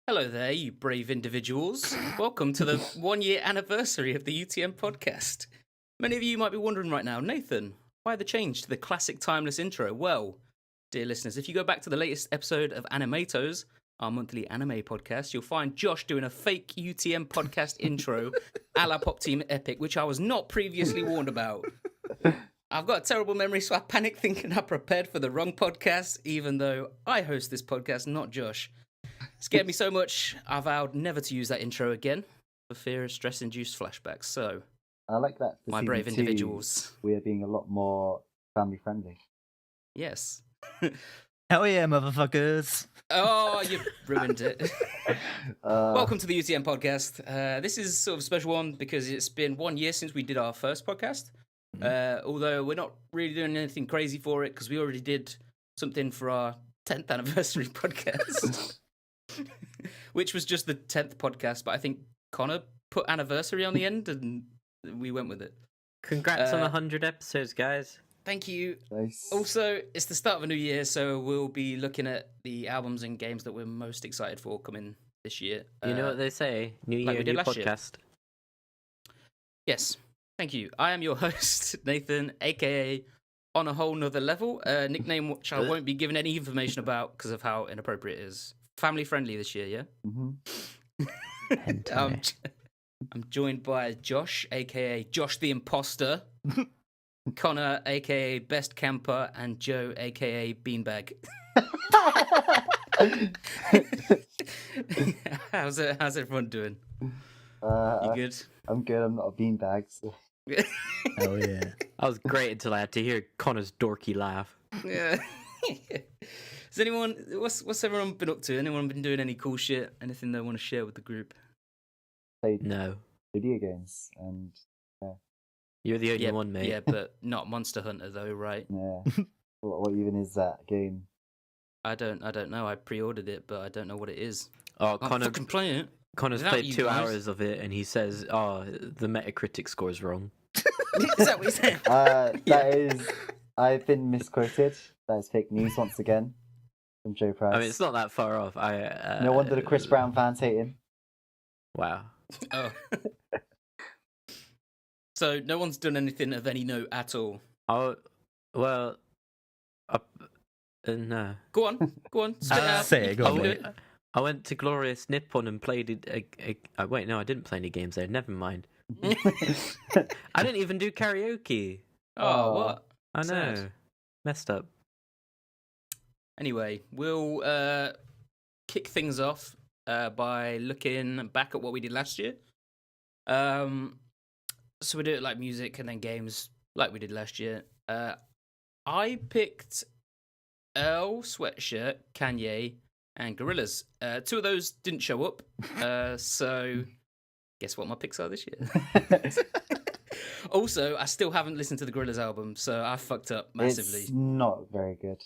Hello there, you brave individuals. Welcome to the 1-year anniversary of the UTM Podcast. Many of you might be wondering right now, Nathan, why the change to the classic timeless intro? Well, dear listeners, if you go back to the latest episode of Animatos, our monthly anime podcast, you'll find Josh doing a fake UTM Podcast intro a la Pop Team Epic, which I was not previously warned about. I've got a terrible memory, so I panicked thinking I prepared for the wrong podcast, even though I host this podcast, not Josh. Scared me so much, I vowed never to use that intro again for fear of stress-induced flashbacks. So, I like that. my brave individuals. We are being a lot more family-friendly. Yes. Hell yeah, motherfuckers. Oh, you've ruined it. Welcome to the UTM Podcast. This is sort of a special one because it's been 1 year since we did our first podcast. Although we're not really doing anything crazy for it because we already did something for our 10th anniversary podcast. Which was just the 10th podcast, but I think Connor put anniversary on the end and we went with it. Congrats on 100 episodes, guys. Thank you. Nice. Also, it's the start of a new year, so we'll be looking at the albums and games that we're most excited for coming this year. You know what they say? New like year, we did new last year. podcast. Yes, thank you. I am your host, Nathan, aka Onawhole'nother level, a nickname which I won't be giving any information about because of how inappropriate it is. Family friendly this year, yeah? Mm-hmm. I'm joined by Josh, aka Josh the Imposter, Connor, aka Best Camper, and Joe, aka Beanbag. How's everyone doing? You good? I'm good. I'm not a beanbag. So. Hell yeah. That was great until I had to hear Connor's dorky laugh. Yeah. Has anyone? What's everyone been up to? Anyone been doing any cool shit? Anything they want to share with the group? Played No. video games and You're the only one, mate. Yeah, but not Monster Hunter though, right? yeah. what even is that game? I don't know. I pre-ordered it, but I don't know what it is. Oh, I'm Connor, fucking playing it. Connor's Without played you 2 guys. hours of it and he says, oh, the Metacritic score's wrong. Is that what you said? That is. I've been misquoted. That is fake news once again from Joe Price. I mean, it's not that far off. No wonder the Chris Brown fans hate him. Wow. Oh. So no one's done anything of any note at all. Oh, well, no. Go on. Spit it out. Say it, go You on, can do mate. it. I went to Glorious Nippon and played it. Wait, no, I didn't play any games there. Never mind. I didn't even do karaoke. Oh, what? I know. Sad. Messed up. Anyway, we'll kick things off by looking back at what we did last year. So we do it like music and then games, like we did last year. I picked Earl, Sweatshirt, Kanye, and Gorillaz. 2 of those didn't show up, so guess what my picks are this year? Also, I still haven't listened to the Gorillaz album, so I fucked up massively. It's not very good.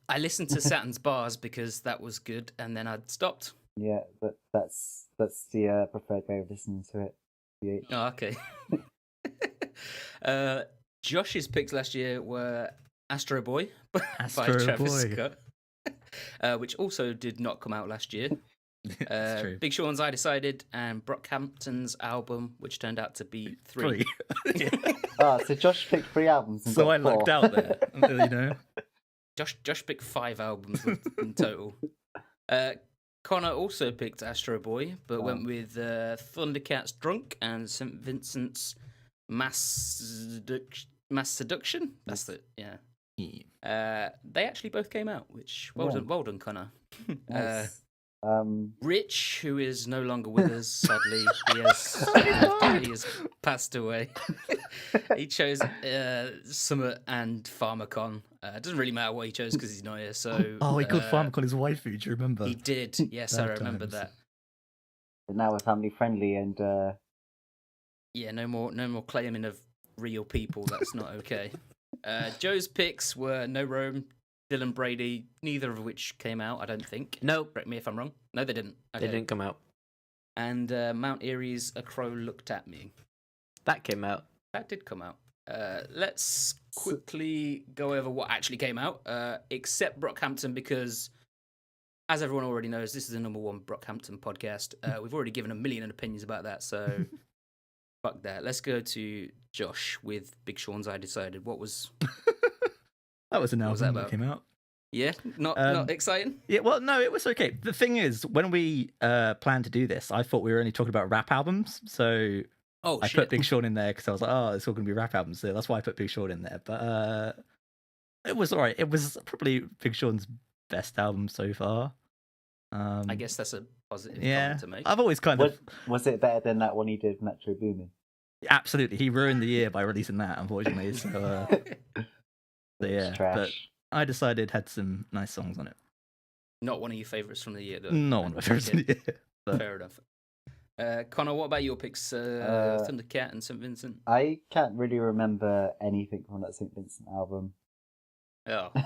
I listened to Saturn's Bars because that was good, and then I'd stopped. Yeah, but that's the preferred way of listening to it. PH. Oh, okay. Josh's picks last year were Astro Boy by Astro Travis Boy. Scott, which also did not come out last year. That's true. Big Sean's I Decided, and Brockhampton's album, which turned out to be 3. Yeah. So Josh picked 3 albums. And So got I lucked 4. out there, you know. Josh picked 5 albums in total. Connor also picked Astro Boy, but went with Thundercat's Drunk and St. Vincent's Mass Seduction. That's it, yeah. They actually both came out, which well done, Connor. Nice. Rich, who is no longer with us, sadly, he has passed away. He chose Summit and Pharmacon. It doesn't really matter what he chose because he's not here. So Oh, he called Pharmacon his waifu, do you remember? he did. Yes, I Bad remember times. that. But now we're family friendly and Yeah, no more claiming of real people. That's not okay. Joe's picks were No Rome, Dylan Brady, neither of which came out, I don't think. Nope. Correct me if I'm wrong. No, they didn't. They Okay. didn't come out. And Mount Erie's A Crow Looked at Me. That came out. That did come out. Let's quickly go over what actually came out, except Brockhampton, because as everyone already knows, this is the #1 Brockhampton podcast. We've already given a million opinions about that, so fuck that. Let's go to Josh with Big Sean's I Decided. What was... That was an What was that album that about? came out. Yeah? Not exciting? Yeah, well, no, it was okay. The thing is, when we planned to do this, I thought we were only talking about rap albums, so Oh, I shit. put Big Sean in there because I was like, oh, it's all going to be rap albums, so that's why I put Big Sean in there. But it was alright. It was probably Big Sean's best album so far. I guess that's a positive Yeah, comment to make. I've always kind of... Was it better than that one he did, Metro Boomin? Absolutely, he ruined the year by releasing that, unfortunately. So, so yeah, It's trash. but I decided had some nice songs on it. Not one of your favourites from the year, though. Not one of my favorites in the year. But... Fair enough. Connor, what about your picks? Thundercat and St. Vincent? I can't really remember anything from that St. Vincent album. Oh, But,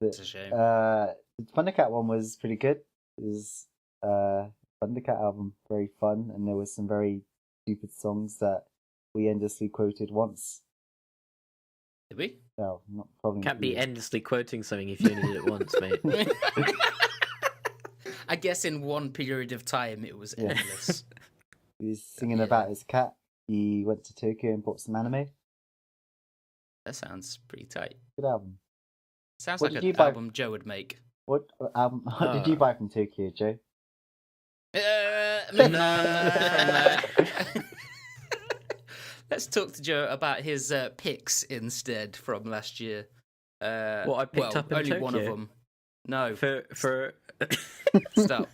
that's a shame. the Thundercat one was pretty good. It was Thundercat album, very fun, and there was some very stupid songs that we endlessly quoted once. Did we? No, not probably. Can't be endlessly quoting something if you only did it once, mate. I guess in one period of time it was Yeah. endless. He was singing Yeah. about his cat. He went to Tokyo and bought some anime. That sounds pretty tight. Good album. Sounds What like did you an buy? album Joe would make. What did you buy from Tokyo, Joe? Let's talk to Joe about his picks instead from last year. What I picked up in only one of Tokyo? them. No, For stop.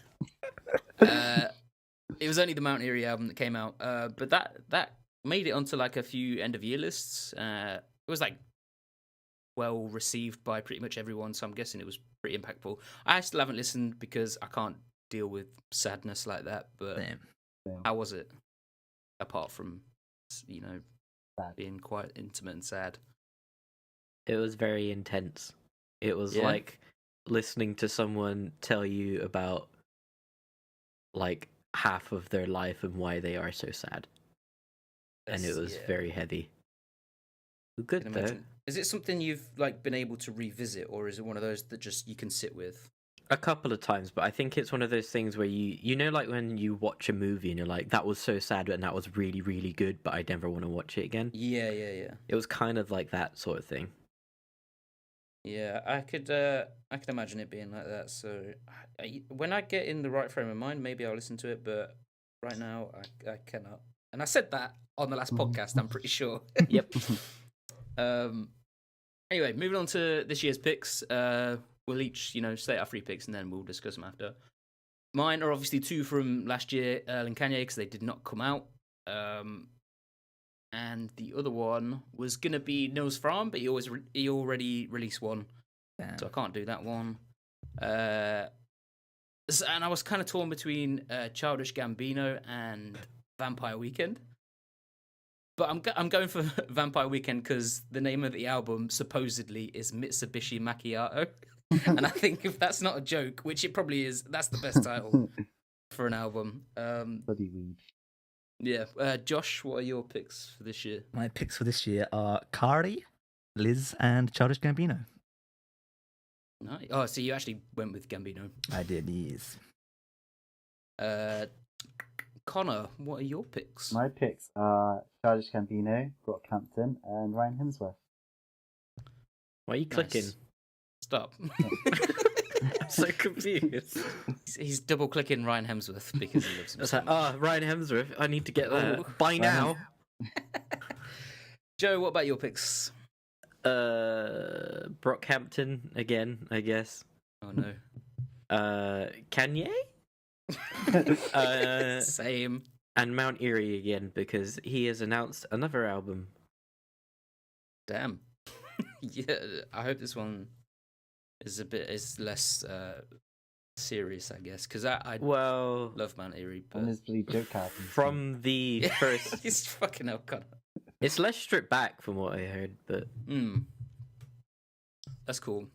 It was only the Mount Erie album that came out, but that made it onto like a few end of year lists. It was like well received by pretty much everyone, so I'm guessing it was pretty impactful. I still haven't listened because I can't deal with sadness like that. But Damn. how was it? Apart from Sad. being quite intimate and sad. It was very intense. It was Yeah? like listening to someone tell you about like half of their life and why they are so sad. And it was Yeah. very heavy. I Good can though. imagine. Is it something you've like been able to revisit, or is it one of those that just you can sit with? A couple of times, but I think it's one of those things where you know like when you watch a movie and you're like, that was so sad and that was really, really good, but I never want to watch it again. Yeah. It was kind of like that sort of thing. Yeah, I could imagine it being like that. So when I get in the right frame of mind, maybe I'll listen to it. But right now, I cannot. And I said that on the last podcast. I'm pretty sure. Yep. Anyway, moving on to this year's picks. We'll each, state our 3 picks and then we'll discuss them after. Mine are obviously 2 from last year, Earl and Kanye, because they did not come out. And the other one was gonna be Nils Fram, but he already released one, Damn. so I can't do that one. And I was kind of torn between Childish Gambino and Vampire Weekend, but I'm going for Vampire Weekend because the name of the album supposedly is Mitsubishi Macchiato, and I think if that's not a joke, which it probably is, that's the best title for an album. Bloody weed. Yeah, Josh, what are your picks for this year? My picks for this year are Kari, Liz, and Childish Gambino. Nice. Oh, so you actually went with Gambino. I did, yes. Connor, what are your picks? My picks are Childish Gambino, Brockhampton, and Ryan Hemsworth. Why are you clicking? Nice. Stop. I'm so confused. He's double clicking Ryan Hemsworth because he loves him. It's so like, much. Ryan Hemsworth, I need to get that. Oh. By now. Joe, what about your picks? Brockhampton again, I guess. Oh no. Kanye? Same. And Mount Erie again because he has announced another album. Damn. Yeah, I hope this one is less serious, I guess, because I Well, love Mount Erie, but And his bloody joke album. from the first, it's fucking hell, Connor. it's less stripped back from what I heard, but That's cool.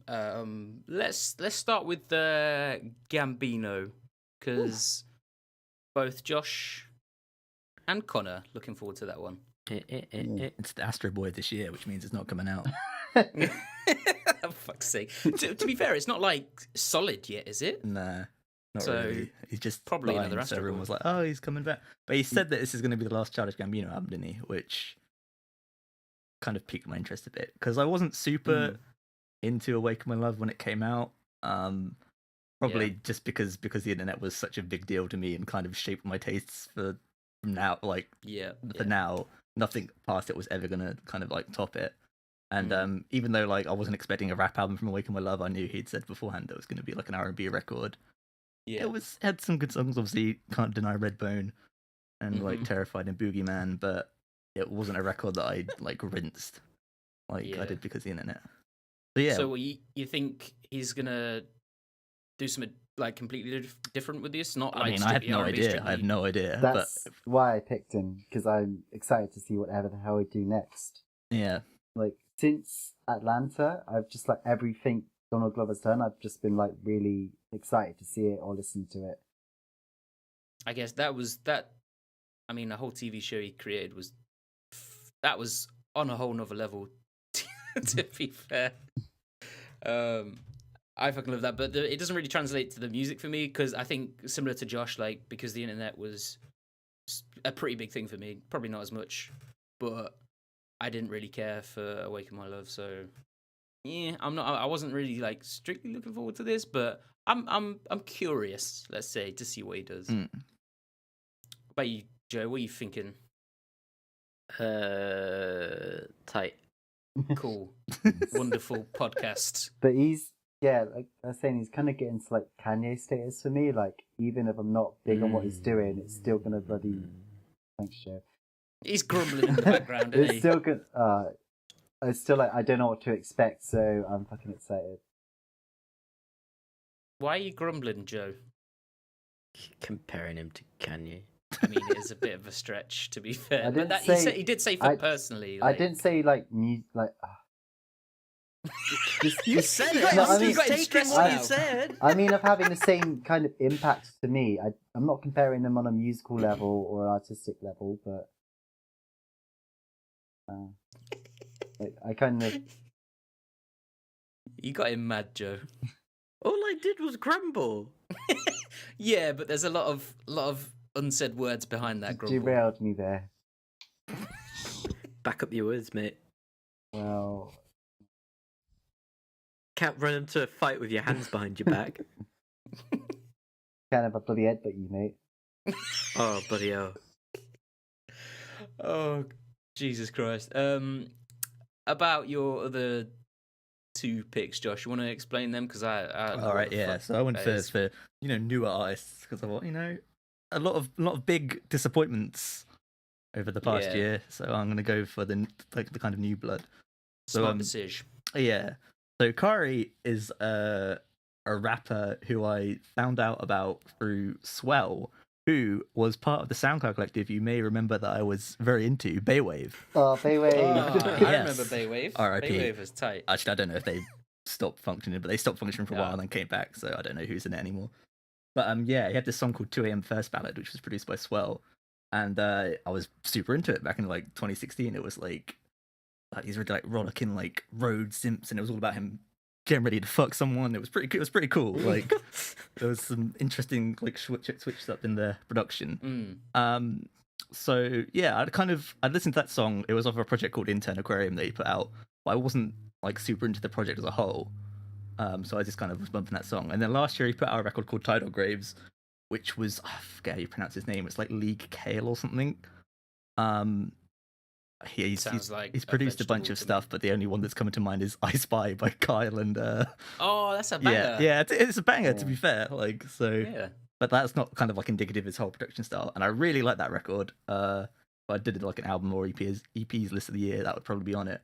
Let's start with Gambino, because both Josh and Connor looking forward to that one. It's the Astro Boy this year, which means it's not coming out. For fuck's sake. To be fair, it's not like solid yet, is it? Nah, not So, really. He's just probably lying, another so Astro everyone Boy. was like, "Oh, he's coming back." But he said that this is going to be the last Childish Gambino album, didn't he? Which kind of piqued my interest a bit because I wasn't super into Awaken My Love when it came out. Probably Yeah. just because the internet was such a big deal to me and kind of shaped my tastes for now. Like Yeah. for now, nothing past it was ever gonna kind of like top it. And even though like I wasn't expecting a rap album from Awaken My Love, I knew he'd said beforehand that it was going to be like an R&B record. Yeah. It had some good songs. Obviously, Can't Deny Redbone and like Terrified and Boogeyman, but it wasn't a record that I like rinsed like I Yeah. did because of the internet. So yeah, So you think he's gonna do something like completely different with this? Not like I mean, I have strictly no R&B, idea. I strictly- have no idea. That's why I picked him, because I'm excited to see whatever the hell he do next. But yeah, Like, since Atlanta, I've just, like, everything Donald Glover's done, I've just been, like, really excited to see it or listen to it. I guess that was that. I mean, the whole TV show he created was on a whole nother level. To be fair, I fucking love that, but it doesn't really translate to the music for me because I think similar to Josh, like because the internet was a pretty big thing for me. Probably not as much, but I didn't really care for Awaken My Love, so yeah, I wasn't really like strictly looking forward to this, but I'm curious, let's say, to see what he does. What about you, Joe? What are you thinking? Tight. Cool, wonderful podcast. But he's, yeah, like I was saying, he's kind of getting to, like, Kanye status for me. Like, even if I'm not big on what he's doing, it's still gonna bloody... Thanks, Joe. He's grumbling in the background, isn't It's he? still good. It's still, like, I don't know what to expect, so I'm fucking excited. Why are you grumbling, Joe? Comparing him to Kanye. I mean, it is a bit of a stretch, to be fair. I But didn't he did say for I- personally. I Like, didn't say, like, You said You it. got No, I mean- you got him Taking stressed what now. you said. I mean, of having the same kind of impact to me. I'm not comparing them on a musical level or artistic level, but like, I kind of... You got him mad, Joe. All I did was grumble. Yeah, but there's a lot of unsaid words behind that grumble. derailed me there. Back up your words, mate. Well, Can't run into a fight with your hands behind your back. kind of a bloody headbutt you, mate. Oh, bloody hell. Oh, Jesus Christ. About your other two picks, Josh, you want to explain them? Because I don't know all what right, the yeah. fuck So I went that first is. for newer artists because I thought a lot of big disappointments over the past Yeah. year. So I'm gonna go for the kind of new blood. So Smart decision. yeah. So Kari is a rapper who I found out about through Swell, who was part of the SoundCloud collective you may remember that I was very into, Baywave. Oh, Baywave. I Yes. remember Baywave. R.I.P. Baywave was tight. Actually, I don't know if they stopped functioning, but they stopped functioning for a while Yeah. and then came back, so I don't know who's in it anymore. But yeah, he had this song called 2 AM First Ballad, which was produced by Swell, and I was super into it back in like 2016. It was like these were like rollicking like road simps, and it was all about him getting ready to fuck someone. It was pretty cool. Like there was some interesting like switch up in the production. So yeah, I'd listened to that song. It was off a project called Intern Aquarium that he put out, but I wasn't like super into the project as a whole. So I just kind of was bumping that song. And then last year he put out a record called Tidal Graves, which was I forget how you pronounce his name. It's like League Kale or something. He's Sounds like he's a produced a bunch vegetable of to me. stuff, but the only one that's coming to mind is I Spy by Kyle and Oh, that's a banger. yeah, it's a banger to Yeah. be fair. Like so, Yeah. but that's not kind of like indicative of his whole production style. And I really like that record. If I did like an album or EPs list of the year, that would probably be on it.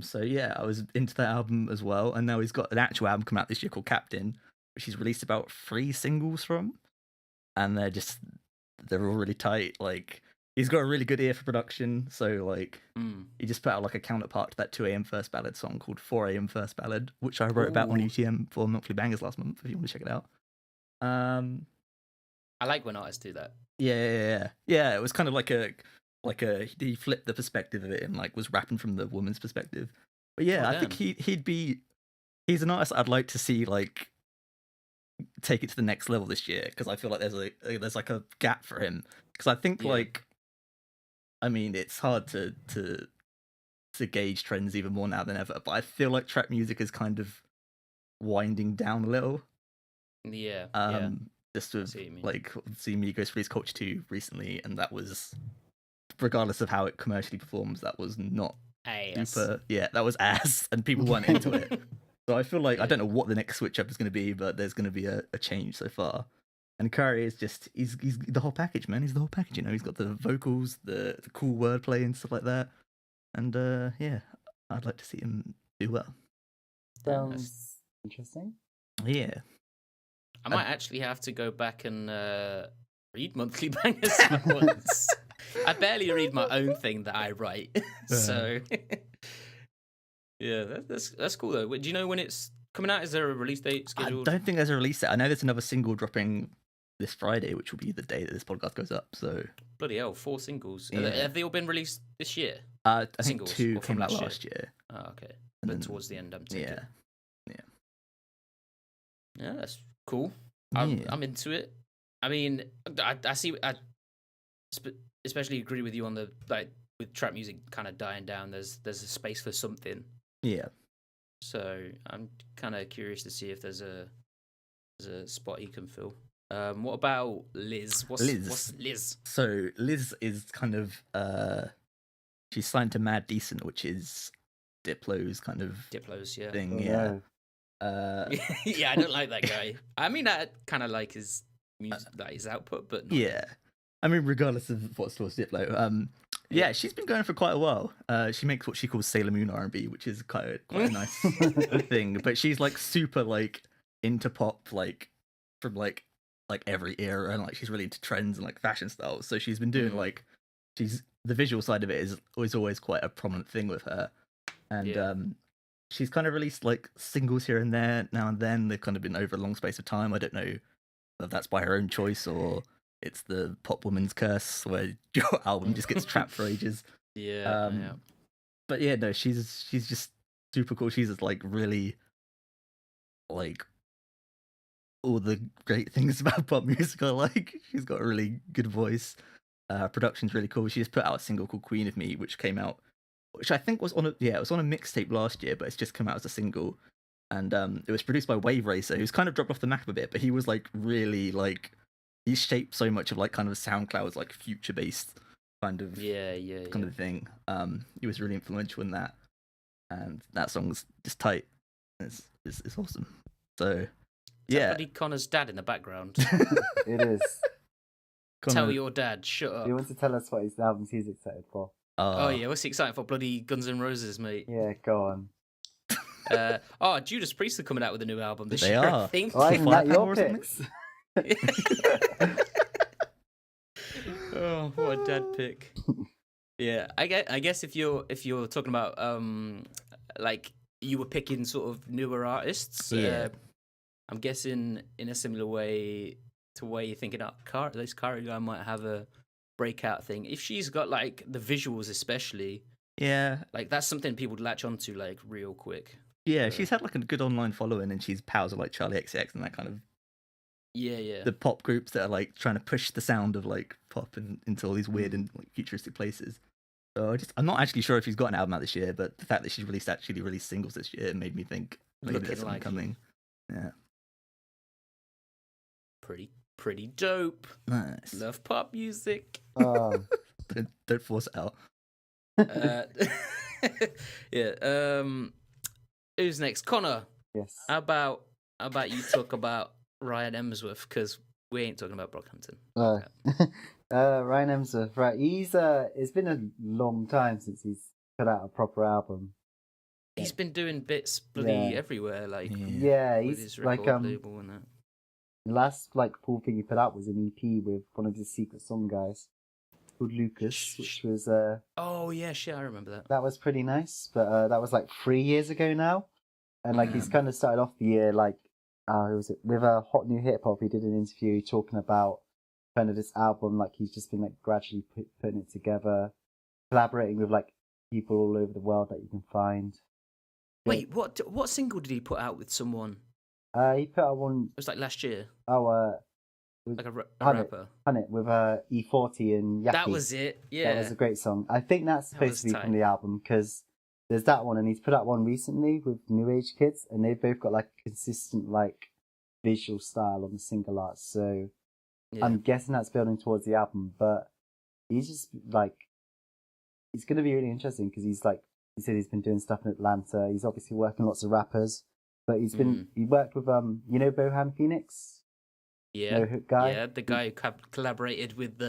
So yeah, I was into that album as well. And now he's got an actual album come out this year called Captain, which he's released about 3 singles from, and they're all really tight. Like he's got a really good ear for production. So like he just put out like a counterpart to that 2 AM First Ballad song called 4 AM First Ballad, which I wrote about on Ooh. UTM for Monthly Bangers last month. If you want to check it out. I like when artists do that. Yeah. It was kind of like a he flipped the perspective of it and like was rapping from the woman's perspective. But yeah, Oh, I think damn. he's an artist I'd like to see like take it to the next level this year, because I feel like there's like a gap for him, because I think Yeah. like, I mean, it's hard to gauge trends even more now than ever, but I feel like trap music is kind of winding down a little. Yeah. Just I with see what you mean. like seeing Migos release Culture 2 recently, and that was, regardless of how it commercially performs, that was not Ass. super. Yeah, that was ass, and people weren't into it. So I feel like I Yeah. don't know what the next switch up is going to be, but there's going to be a change so far. And Curry is just he's the whole package, man. He's the whole package. You know, he's got the vocals, the cool wordplay and stuff like that. And yeah, I'd like to see him do well. Sounds interesting. Yeah, I might actually have to go back and read Monthly Bangers once. I barely read my own thing that I write, so yeah, that's cool though. Do you know when it's coming out? Is there a release date scheduled? I don't think there's a release date. I know there's another single dropping this Friday, which will be the day that this podcast goes up. So Bloody hell, 4 singles. Yeah. Have they all been released this year? I think Singles, 2 or from came out last year? last year. Oh, okay. And But then- towards the end, I'm taking. Yeah, Yeah, that's cool. Yeah. I'm into it. I mean, I see. I especially agree with you on the like with trap music kind of dying down. There's a space for something. yeah. So I'm kind of curious to see if there's a spot he can fill. What about Liz? What's Liz? So Liz is kind of she's signed to Mad Decent, which is Diplo's kind of Diplo's, yeah. thing. Oh, Yeah. no. Yeah, I don't like that guy. I mean, I kind of like his music, like his output, but not Yeah. I mean, regardless of what's towards Diplo, yeah, she's been going for quite a while. She makes what she calls Sailor Moon R&B, which is quite a nice thing. But she's like super like into pop, like from like every era, and like she's really into trends and like fashion styles. So she's been doing like the visual side of it is always quite a prominent thing with her, and Yeah. she's kind of released like singles here and there now and then. They've kind of been over a long space of time. I don't know if that's by her own choice or it's the pop woman's curse where your album just gets trapped for ages. Yeah, yeah. But yeah, no, she's just super cool. She's just like really like all the great things about pop music I like. She's got a really good voice. Production's really cool. She just put out a single called Queen of Me, which came out, which I think was on a mixtape last year, but it's just come out as a single. And it was produced by Wave Racer, who's kind of dropped off the map a bit, but he was like really like he shaped so much of like kind of SoundCloud's like future based kind of kind of thing. He was really influential in that, and that song's just tight. It's awesome. So yeah, Bloody Connor's dad in the background. It is. Tell your dad, shut up. Do you want to tell us what his albums he's excited for? Oh yeah, what's he excited for? Bloody Guns N' Roses, mate. Yeah, go on. Judas Priest are coming out with a new album this They year, I are. think. Why isn't that Firepower your or something? picks? Oh, what a dad pick. Yeah, I guess if you're talking about like you were picking sort of newer artists, Yeah. I'm guessing in a similar way to where you're thinking, this Kari guy might have a breakout thing. If she's got like the visuals, especially, Yeah, like that's something people would latch onto like real quick. yeah, she's had like a good online following, and she's pals with like Charlie XCX and that kind of Yeah. the pop groups that are like trying to push the sound of like pop into all these weird and like futuristic places. So I'm not actually sure if she's got an album out this year, but the fact that she's actually released singles this year made me think maybe Looking there's something like coming. Yeah, Pretty dope. nice. Love pop music. Oh, Don't force it out. Yeah. Who's next? Connor. yes. How about you talk about Ryan Emsworth, because we ain't talking about Brockhampton. Ryan Emsworth, right? It's been a long time since he's put out a proper album. He's been doing bits bloody Yeah. everywhere, like Yeah, with he's his like record label and that. the last like full thing he put out was an EP with one of his secret song guys called Lucas, which was Oh yeah, shit, I remember that. that was pretty nice. But that was like 3 years ago now, and like he's kind of started off the year like it was with a Hot New Hip Hop. He did an interview talking about kind of this album, like he's just been like gradually putting it together, collaborating with like people all over the world that you can find. Wait, what single did he put out with someone? He put out one. It was like last year, With like a Hunt rapper. It with E40 and Yappy. That was it. Yeah, That was a great song. I think that's That supposed was to be tight. from the album because there's that one, and he's put out one recently with New Age Kids, and they've both got like a consistent like visual style on the single art. So yeah. I'm guessing that's building towards the album, but he's just like, it's going to be really interesting because he's like, he said he's been doing stuff in Atlanta. He's obviously working lots of rappers, but he worked with Bohan Phoenix. Yeah, No Hook guy. Yeah, the guy who collaborated with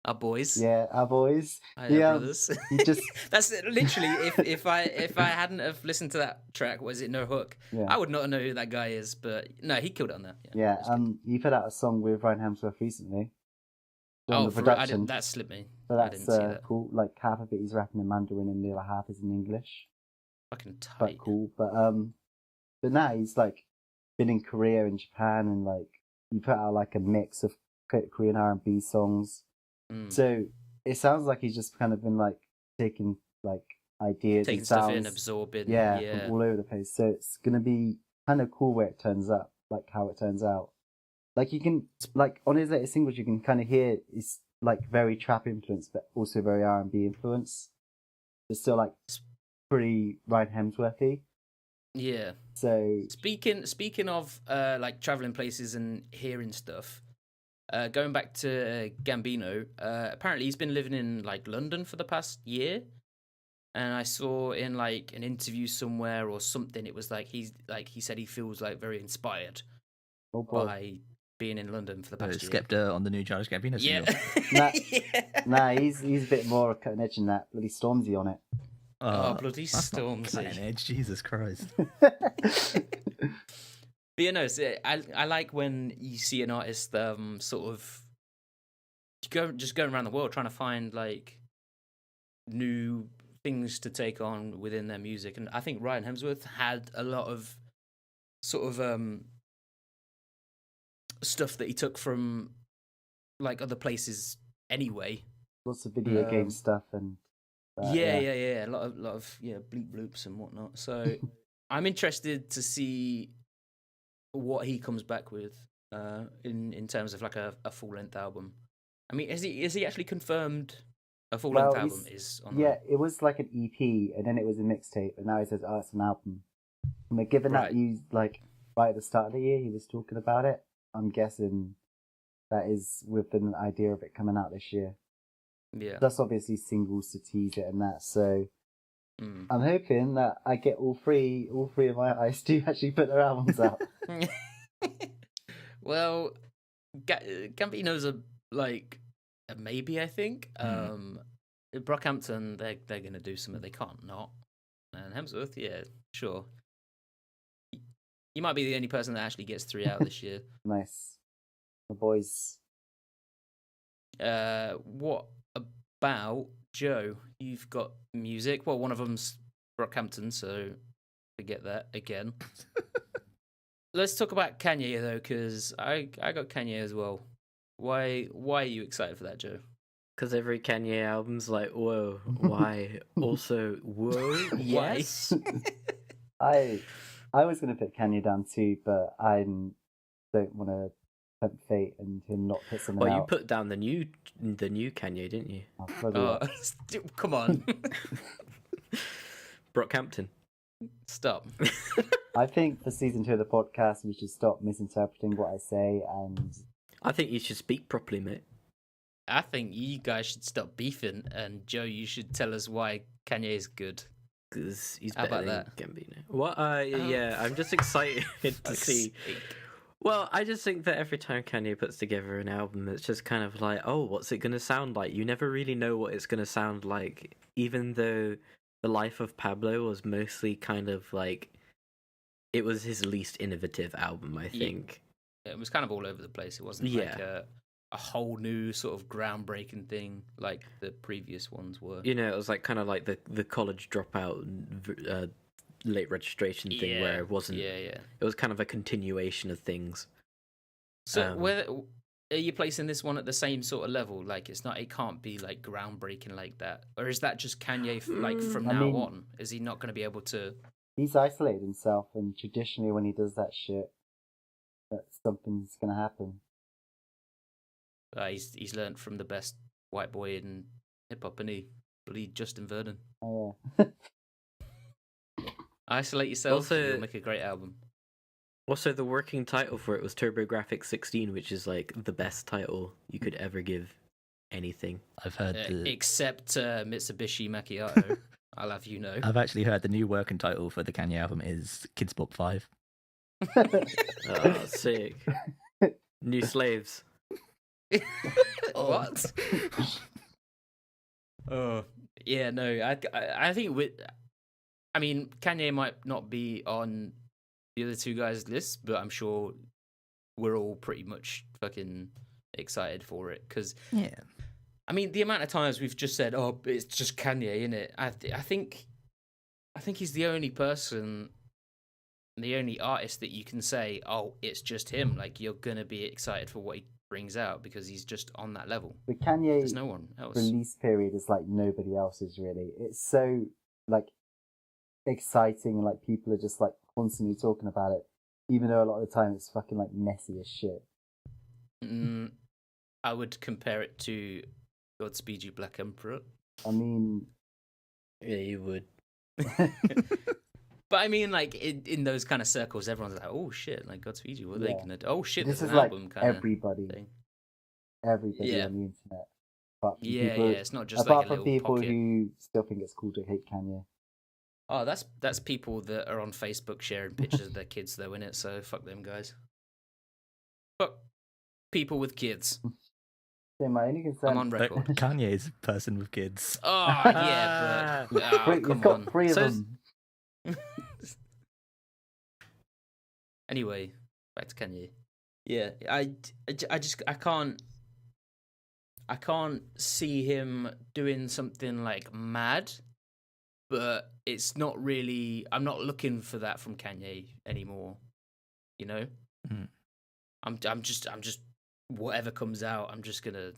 our boys. Yeah, our boys. Our Yeah, brothers. he just That's literally if I hadn't have listened to that track, was it No Hook? yeah. I would not know who that guy is, but no, he killed it on that. Yeah, it was good. he put out a song with Ryan Hemsworth recently. On Oh, the for real? production. That slipped me. So I that's didn't see that. cool. Like half of it he's rapping in Mandarin and the other half is in English. Fucking tight. But cool. But now he's like been in Korea and Japan, and like he put out like a mix of Korean R&B songs. Mm. So it sounds like he's just kind of been like taking like ideas Taking and stuff sounds, in, absorbing. yeah, Yeah. from all over the place. So it's gonna be kind of cool where it turns up, like how it turns out. Like you can, like on his latest singles, you can kind of hear it's like very trap influence, but also very R&B influence. It's still like pretty Ryan Hemsworthy. Yeah. So Speaking of like traveling places and hearing stuff, going back to Gambino, apparently he's been living in like London for the past year, and I saw in like an interview somewhere or something, it was like he said he feels like very inspired oh boy. by being in London for the past year. Skepta on the new Childish Gambino single. Yeah. Nah, he's a bit more cutting edge than that. Bloody Stormzy on it. Oh, bloody that's not Stormzy. cutting edge, Jesus Christ. But you know, I like when you see an artist sort of going around the world trying to find like new things to take on within their music, and I think Ryan Hemsworth had a lot of sort of stuff that he took from like other places anyway. Lots of video game stuff and Yeah. A lot of bleep bloops and whatnot. So I'm interested to see what he comes back with in terms of like a full length album. I mean, is he actually confirmed a full length album is on? Yeah, it was like an EP and then it was a mixtape, and now he says, "Oh, it's an album." I mean, given that you like right at the start of the year he was talking about it, I'm guessing that is with an idea of it coming out this year. Yeah, that's obviously singles to tease it and that. So I'm hoping that I get all three of my eyes to actually put their albums out. Well, Gambino's a maybe, I think. Brockhampton, they're gonna do something they can't not. And Hemsworth, yeah, sure. You might be the only person that actually gets 3 out this year. Nice, my boys. What about Joe? You've got music. Well, one of them's Brockhampton, so forget that again. Let's talk about Kanye though, because I got Kanye as well. Why are you excited for that, Joe? Because every Kanye album's like, whoa, why? Also, whoa, yes. I was going to put Kanye down too, but I don't want to tempt fate and him not put something out. Well, you put down the new Kanye, didn't you? Come on. Brockhampton. Stop. I think for season 2 of the podcast, we should stop misinterpreting what I say, and I think you should speak properly, mate. I think you guys should stop beefing, and Joe, you should tell us why Kanye is good. Because he's How better about than Gambino. What? Yeah, I'm just excited to see. Well, I just think that every time Kanye puts together an album, it's just kind of like, oh, what's it going to sound like? You never really know what it's going to sound like, even though The Life of Pablo was mostly kind of like, it was his least innovative album, I think. Yeah, it was kind of all over the place. It wasn't like a whole new sort of groundbreaking thing like the previous ones were. You know, it was like kind of like the college dropout late registration thing where it wasn't. Yeah. It was kind of a continuation of things. So whether are you placing this one at the same sort of level? Like it can't be like groundbreaking like that, or is that just Kanye like from now on? Is he not going to be able to he's isolated himself, and traditionally when he does that shit, that something's gonna happen. He's learnt from the best white boy in hip hop, and he bloody Justin Vernon. Oh yeah. Isolate yourself. Also- You'll make a great album. Also, the working title for it was TurboGrafx 16, which is like the best title you could ever give anything. I've heard Except Mitsubishi Macchiato. I'll have you know. I've actually heard the new working title for the Kanye album is Kids Bop 5. Oh, sick. New slaves. What? Oh yeah, no. I think I mean, Kanye might not be on the other two guys' list, but I'm sure we're all pretty much fucking excited for it because Yeah. I mean, the amount of times we've just said, "Oh, it's just Kanye," innit? I think he's the only person, the only artist that you can say, "Oh, it's just him." Like you're gonna be excited for what he brings out because he's just on that level. The Kanye There's no one else. release period is like nobody else's really. It's so like exciting, and like people are just like constantly talking about it, even though a lot of the time it's fucking like messy as shit. I would compare it to Godspeed You Black Emperor. I mean, Yeah, you would. But I mean, like in those kind of circles, everyone's like, "Oh shit!" Like Godspeed You. What are they Yeah. gonna do? Oh shit! this There's is an like album kind of everybody thing. Yeah. Yeah. on the internet. But Yeah, people, yeah. It's not just apart like a from little people pocket. who still think it's cool to hate Kanye. Oh, that's people that are on Facebook sharing pictures of their kids, though, innit? So fuck them guys. Fuck people with kids. So my only concern. I'm on But record. Kanye's a person with kids. Oh yeah, but Three- come he's got on. 3 of So- them. Anyway, back to Kanye. Yeah, I can't see him doing something like mad, but it's not really. I'm not looking for that from Kanye anymore. You know, Mhm. I'm just whatever comes out, I'm just gonna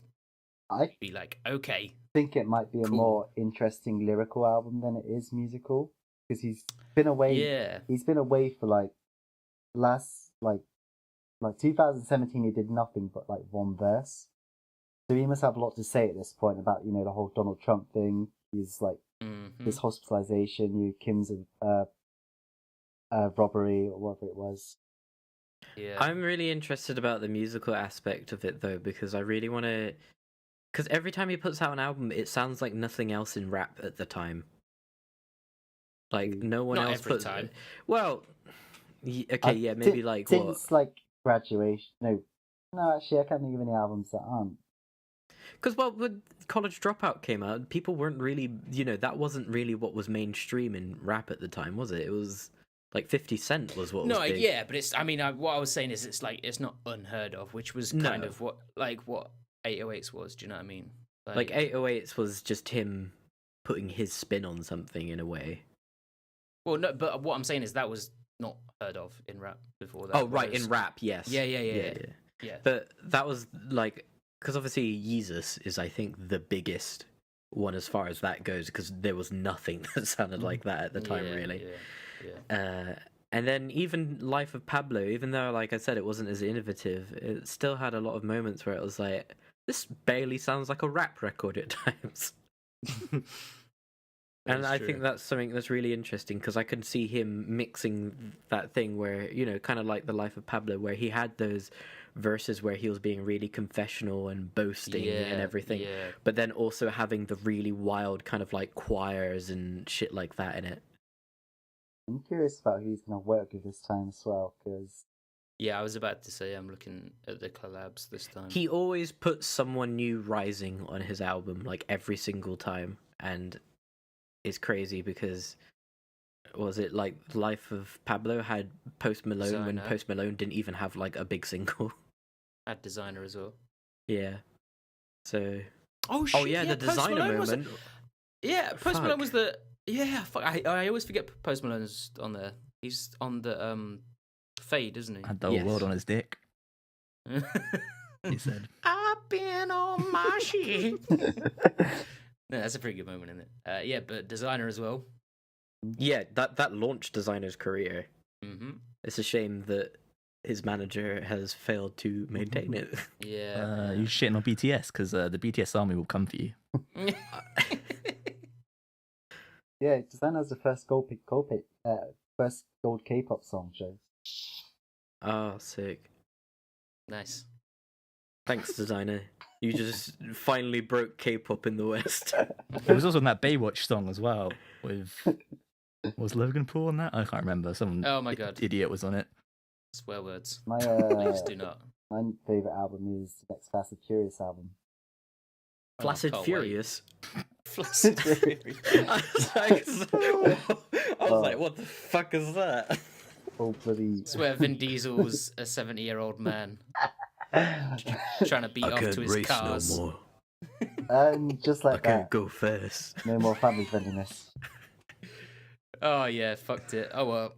I be like, okay. think it might be a Cool. more interesting lyrical album than it is musical, because he's been away. Yeah. He's been away for like last like 2017. He did nothing but like one verse, so he must have a lot to say at this point about the whole Donald Trump thing. He's like Mhm. his hospitalization, Kim's robbery or whatever it was. Yeah. I'm really interested about the musical aspect of it though, because I really want to. Because every time he puts out an album, it sounds like nothing else in rap at the time. Like no one Not else every puts. time. Well, okay, yeah, maybe like what? Since like graduation. No, actually, I can't think of any albums that aren't. Because when College Dropout came out, people weren't really, that wasn't really what was mainstream in rap at the time, was it? It was like 50 Cent was what was big. Yeah, but it's. I mean, what I was saying is, it's like it's not unheard of, which was kind No. of what 808s was. Do you know what I mean? Like 808s was just him putting his spin on something in a way. Well, no, but what I'm saying is that was not heard of in rap before that. Oh, right, whereas- in rap, yes. Yeah. But that was like, because obviously Yeezus is, I think, the biggest one as far as that goes, because there was nothing that sounded like that at the time, Yeah, really. Yeah. And then even Life of Pablo, even though, like I said, it wasn't as innovative, it still had a lot of moments where it was like, this barely sounds like a rap record at times. And I think that's something that's really interesting, because I can see him mixing that thing where, kind of like the Life of Pablo, where he had those verses where he was being really confessional and boasting and everything, Yeah. but then also having the really wild kind of like choirs and shit like that in it. I'm curious about who he's going to work with this time as well, because Yeah, I was about to say I'm looking at the collabs this time. He always puts someone new rising on his album, like every single time, and it's crazy because was it like Life of Pablo had Post Malone when Designer. Post Malone didn't even have like a big single. Had Designer as well. Yeah. So Oh shit! oh yeah, the Post Designer Malone was moment. Yeah, Post Malone Fuck. was the. Yeah, fuck. I always forget Post Malone's on there. He's on the Fade, isn't Had the whole Yes. world on his dick. he? He said. I've been on my shit. No, that's a pretty good moment, isn't it? Yeah, but Designer as well. Yeah, that launched Designer's career. Mm-hmm. It's a shame that his manager has failed to maintain it. Yeah. You shitting on BTS because the BTS army will come for you. Yeah, Designer's the first first gold K-pop song show. Oh, sick. Nice. Thanks, Designer. You just finally broke K-pop in the West. It was also on that Baywatch song as well. With was Logan Paul on that? I can't remember. Some Oh my God. idiot was on it. Swear words. My Please do not. my favorite album is the next Fast and Furious album. Flaccid can't Furious. Flaccid Furious. I was like, what the fuck is that? Oh bloody! It's where Vin Diesel's a 70-year-old man trying to beat off to his cars. no more. And just I like can't that, go fast. no more family friendliness. Oh yeah, fucked it. Oh well.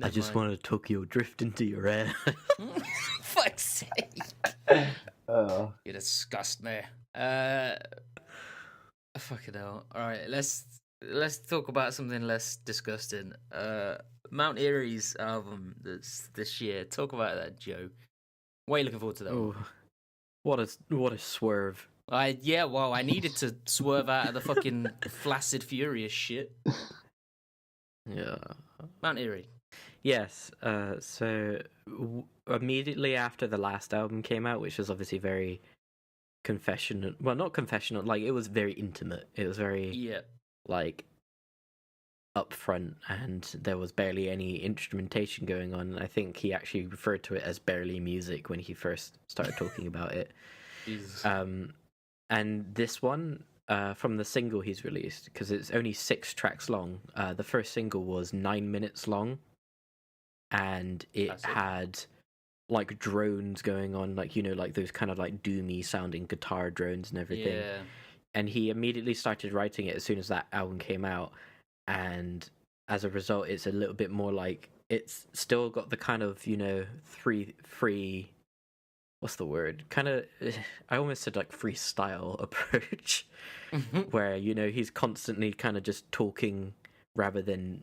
I just want to Tokyo drift into your ass. Fuck's sake. Oh, You disgust me. Fucking hell. Alright, let's talk about something less disgusting. Mount Erie's album that's this year. Talk about that, Joe. What are you looking forward to that one? Oh, what a swerve. I needed to swerve out of the fucking flaccid furious shit. Yeah. Mount Erie. Yes. So immediately after the last album came out, which was obviously very confessional. Well, not confessional. Like it was very intimate. It was very Yeah. like upfront, and there was barely any instrumentation going on. I think he actually referred to it as barely music when he first started talking about it. Jesus. And this one, from the single he's released, because it's only 6 tracks long. The first single was 9 minutes long, and it That's it. had like drones going on, like like those kind of like doomy sounding guitar drones and everything. Yeah. And he immediately started writing it as soon as that album came out, and as a result, it's a little bit more like it's still got the kind of free. What's the word? Kind of, I almost said like freestyle approach, where he's constantly kind of just talking rather than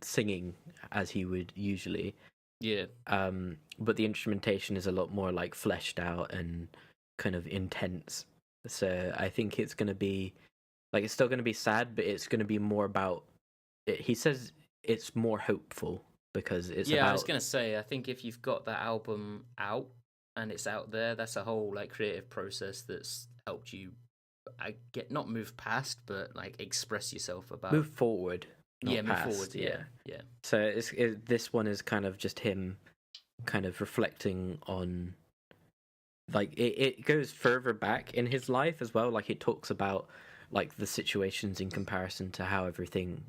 singing as he would usually. Yeah. But the instrumentation is a lot more like fleshed out and kind of intense. So I think it's going to be like, it's still going to be sad, but it's going to be more about it. He says it's more hopeful because it's I about... was gonna say, I think if you've got that album out and it's out there, that's a whole like creative process that's helped you not move past, but like express yourself about move forward. Move past, forward. Yeah. So this one is kind of just him kind of reflecting on, like, it goes further back in his life as well. Like, it talks about like the situations in comparison to how everything,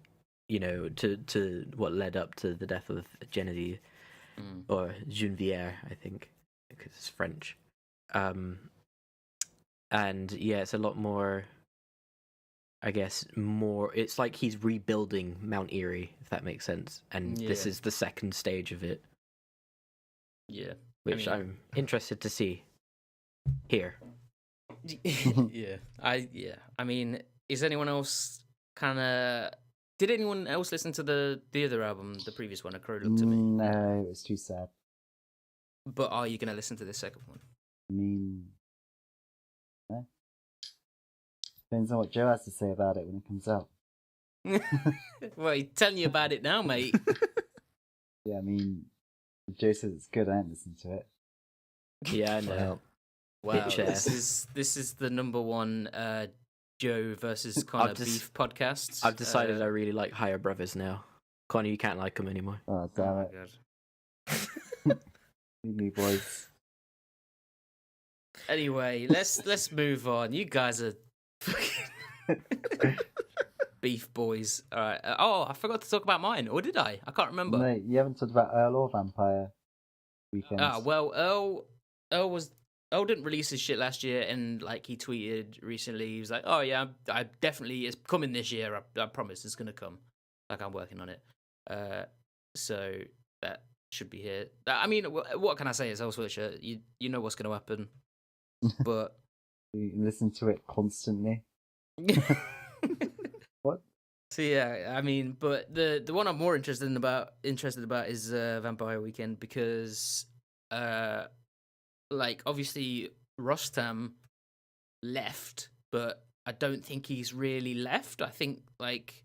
to what led up to the death of Genevieve or Genevieve, I think, because it's French. And yeah, it's a lot more, I guess, it's like he's rebuilding Mount Erie, if that makes sense. And this is the second stage of it. Yeah. Which I'm interested to see here. Yeah. I mean, is anyone else did anyone else listen to the other album, the previous one, A Crow Looked at Me? No, it was too sad. But are you gonna listen to the second one? I mean, no. Depends on what Joe has to say about it when it comes out. Well, he's telling you about it now, mate. Yeah, I mean, if Joe says it's good, I ain't listening to it. Yeah, I know. Wow, Bitch ass. this is the number one Joe versus Connor beef podcast. I've decided I really like Higher Brothers now. Connor, you can't like them anymore. Oh, damn it. God. You boys. Anyway, let's move on. You guys are fucking beef boys. All right. I forgot to talk about mine, or did I? I can't remember. No, you haven't talked about Earl or Vampire Weekend. Well, Earl didn't release his shit last year, and like he tweeted recently, he was like, "Oh yeah, I definitely it's coming this year. I promise it's gonna come. Like I'm working on it. So that should be here. I mean, what can I say? It's Earl Switcher. You know what's gonna happen, but You listen to it constantly. What? So yeah, I mean, but the one I'm more interested about is Vampire Weekend because, like obviously Rostam left, but I don't think he's really left. I think like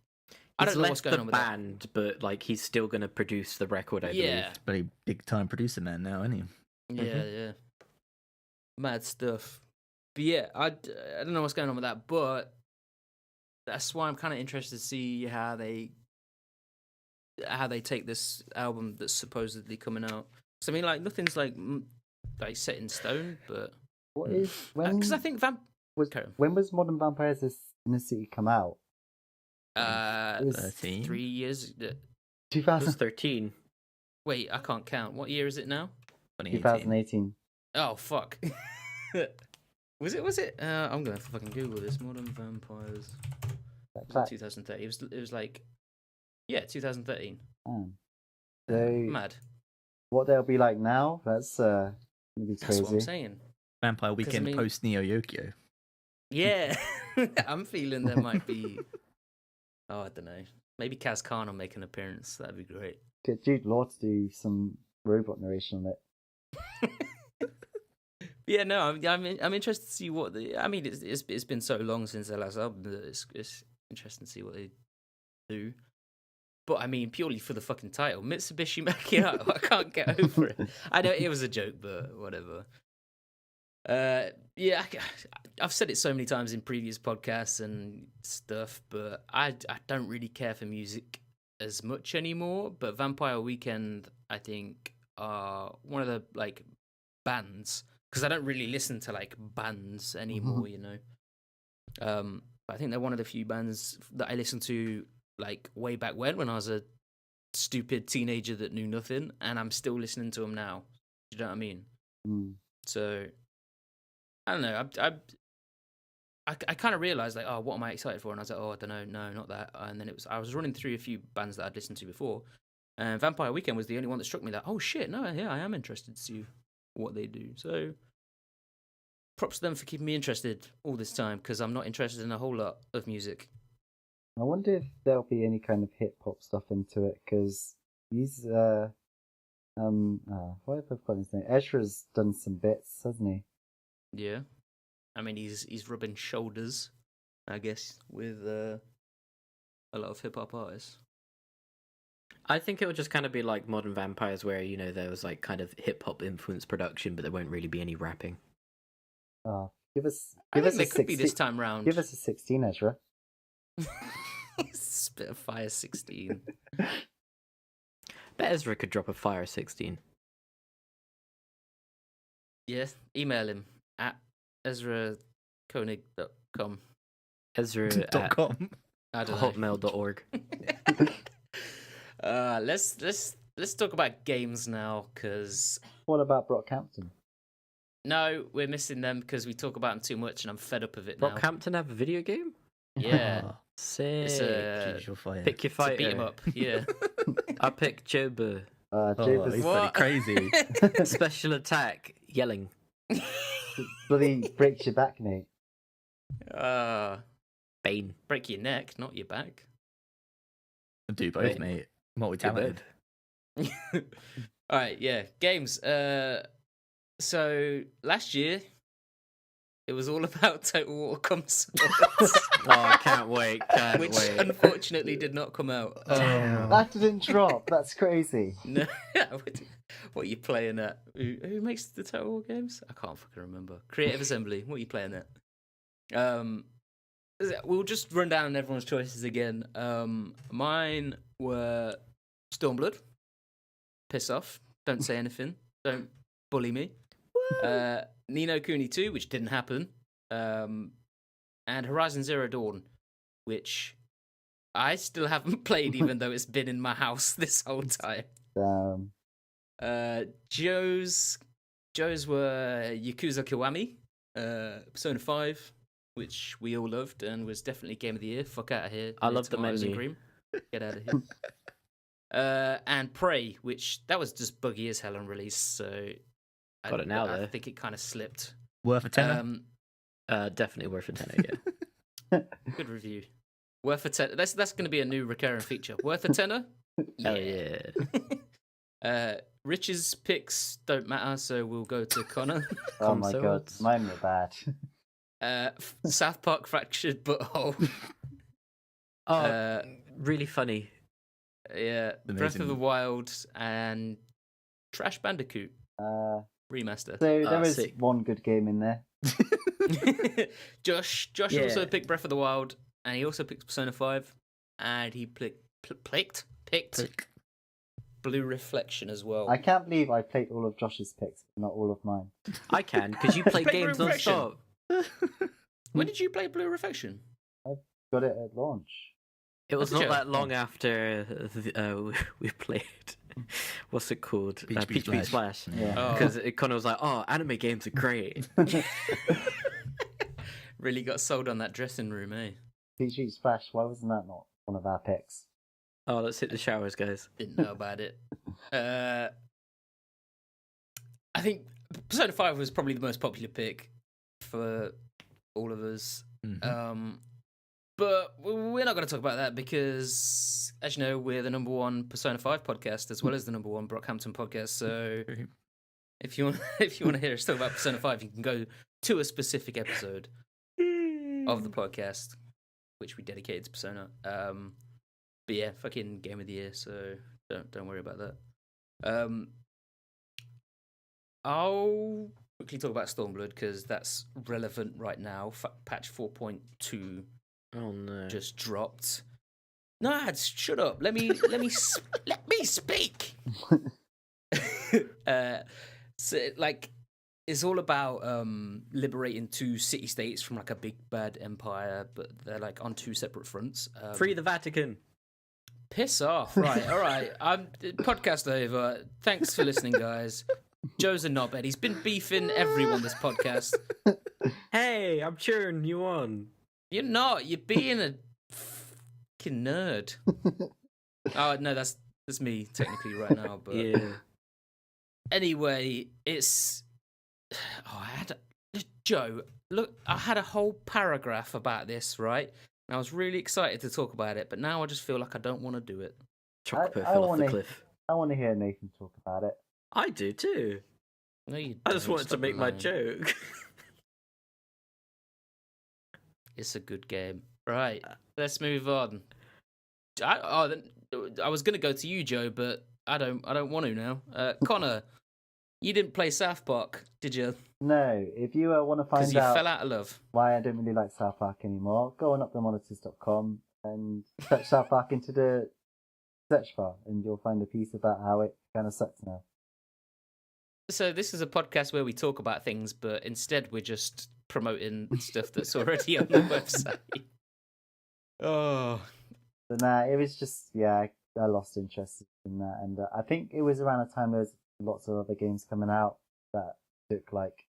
I He's don't know left what's going the on with that. band, but like he's still going to produce the record, I Yeah, Very big time producer man now, isn't he? yeah, mad stuff. But yeah, I don't know what's going on with that, but that's why I'm kind of interested to see how they take this album that's supposedly coming out. So I mean, like nothing's like set in stone, but What is when? because I think when was Modern Vampires in the City come out? It was 13? 3 years. It 2000, was 13. Wait, I can't count. What year is it now? 2018. Oh fuck. Was it? I'm gonna fucking Google this. Modern Vampires. That 2030. It was like, yeah, 2013. So Mad. what they'll be like now? That's gonna be That's crazy. what I'm saying. Vampire Weekend I mean- post Neo Yokio. Yeah, I'm feeling there might be. Oh, I don't know. Maybe Kaz Khan will make an appearance. That'd be great. Get Jude Law to do some robot narration on it. Yeah, no, I'm interested to see what the. I mean, it's been so long since their last album that it's interesting to see what they do. But I mean, purely for the fucking title, Mitsubishi Macchiato. I can't get over it. I know it was a joke, but whatever. Yeah, I've said it so many times in previous podcasts and stuff, but I don't really care for music as much anymore. But Vampire Weekend, I think, are one of the like bands because I don't really listen to like bands anymore, you know. But I think they're one of the few bands that I listened to like way back when I was a stupid teenager that knew nothing, and I'm still listening to them now. Do you know what I mean? So I don't know. I kind of realized like, oh, what am I excited for? And I was like, oh, I don't know, no, not that. And then I was running through a few bands that I'd listened to before, and Vampire Weekend was the only one that struck me that, oh shit, no, yeah, I am interested to see what they do. So props to them for keeping me interested all this time because I'm not interested in a whole lot of music. I wonder if there'll be any kind of hip hop stuff into it because he's what have I forgotten his name? Ezra's done some bits, hasn't he? Yeah, I mean he's rubbing shoulders, I guess, with a lot of hip hop artists. I think it would just kind of be like Modern Vampires, where there was like kind of hip hop influenced production, but there won't really be any rapping. Give us I a think there could be 16 this time round. Give us a 16, Ezra. Spit of Fire 16. Bet Ezra could drop a Fire 16. Yeah, email him at ezrakoenig.com. Ezra .com. I at don't know. hotmail.org. Let's talk about games now, because What about Brockhampton? no, we're missing them because we talk about them too much, and I'm fed up of it now. Brockhampton have a video game? Yeah, Sick. it's a Choose your fire. Pick your it's a fighter. beat 'em up. Yeah. I pick Joba. Oh, Jabez, he's What? pretty crazy. Special attack. Yelling. bloody breaks your back, Nate. Bane. Break your neck, not your back. Do both, Wait. mate. Multi-talented. All right, yeah, games. So last year it was all about Total War Consorts, Oh, I can't wait. Can't which wait. unfortunately did not come out. Damn. That didn't drop. That's crazy. No, what are you playing at? Who makes the Total War games? I can't fucking remember. Creative Assembly. What are you playing at? We'll just run down everyone's choices again. Mine were Stormblood. Piss off. Don't say anything. Don't bully me. Ni no Kuni 2, which didn't happen. And Horizon Zero Dawn, which I still haven't played, even though it's been in my house this whole time. Joe's were Yakuza Kiwami, Persona 5, which we all loved and was definitely Game of the Year. Fuck out of here. I love the Tomatoes and menu. cream. Get out of here. And Prey, which that was just buggy as hell on release, so Got it now, I though. think it kind of slipped. Worth a tenner. Definitely worth a tenner, yeah. Good review. Worth a tenner. That's going to be a new recurring feature. Worth a tenner? Hell yeah. Rich's picks don't matter, so we'll go to Connor. Oh my god, Consoles. mine were bad. South Park Fractured Butthole. Oh, really funny. Yeah, Breath of Amazing. the Wild and Trash Bandicoot So remaster. there is sick. one good game in there. Josh Yeah. also picked Breath of the Wild, and he also picked Persona 5, and he picked Blue Reflection as well. I can't believe I played all of Josh's picks, but not all of mine. I can, because you play Play games Reflection. non-stop. When did you play Blue Reflection? Got it at launch. It was That's not a that joke. long after we played. What's it called? Peach Beach Beach Splash. Splash. Yeah. Oh, Because Connor was like, "Oh, anime games are great." really got sold on that dressing room, eh? Peach Beach Splash, why wasn't that not one of our picks? Oh, let's hit the showers, guys. Didn't know about it. I think Persona 5 was probably the most popular pick for all of us. Mhm. But we're not going to talk about that because, as you know, we're the #1 Persona 5 podcast as well as the #1 Brockhampton podcast. So True. if you want to hear us talk about Persona 5, you can go to a specific episode of the podcast, which we dedicated to Persona. But yeah, fucking game of the year. So don't worry about that. I'll quickly talk about Stormblood because that's relevant right now. Patch 4.2 Oh no. just dropped. No, shut up. Let me let me speak. So like it's all about liberating two city states from like a big bad empire, but they're like on two separate fronts. Free the Vatican. Piss off. Right, all right. Podcast over. Thanks for listening, guys. Joe's a knobhead. He's been beefing everyone this podcast. Hey, I'm cheering you on. You're not. You're being a fucking nerd. Oh no, that's me technically right now. But Yeah. anyway, it's. Oh, Joe. Look, I had a whole paragraph about this, right? And I was really excited to talk about it, but now I just feel like I don't want to do it. Chocobo I fell off the wanna- cliff. I want to hear Nathan talk about it. I do too. No, you I just don't. wanted to Stop make my lying. joke. It's a good game. Right, let's move on. I was gonna go to you, Joe, but I don't want to now. Connor, you didn't play South Park, did you? No, if you want to Because find you out fell out of love. why I don't really like South Park anymore, go on upthemonitors.com and search South Park into the search bar, and you'll find a piece about how it kind of sucks now. So this is a podcast where we talk about things, but instead we're just promoting stuff that's already on the website. Oh, But nah, it was just, yeah, I lost interest in that. And I think it was around the time there was lots of other games coming out that took, like,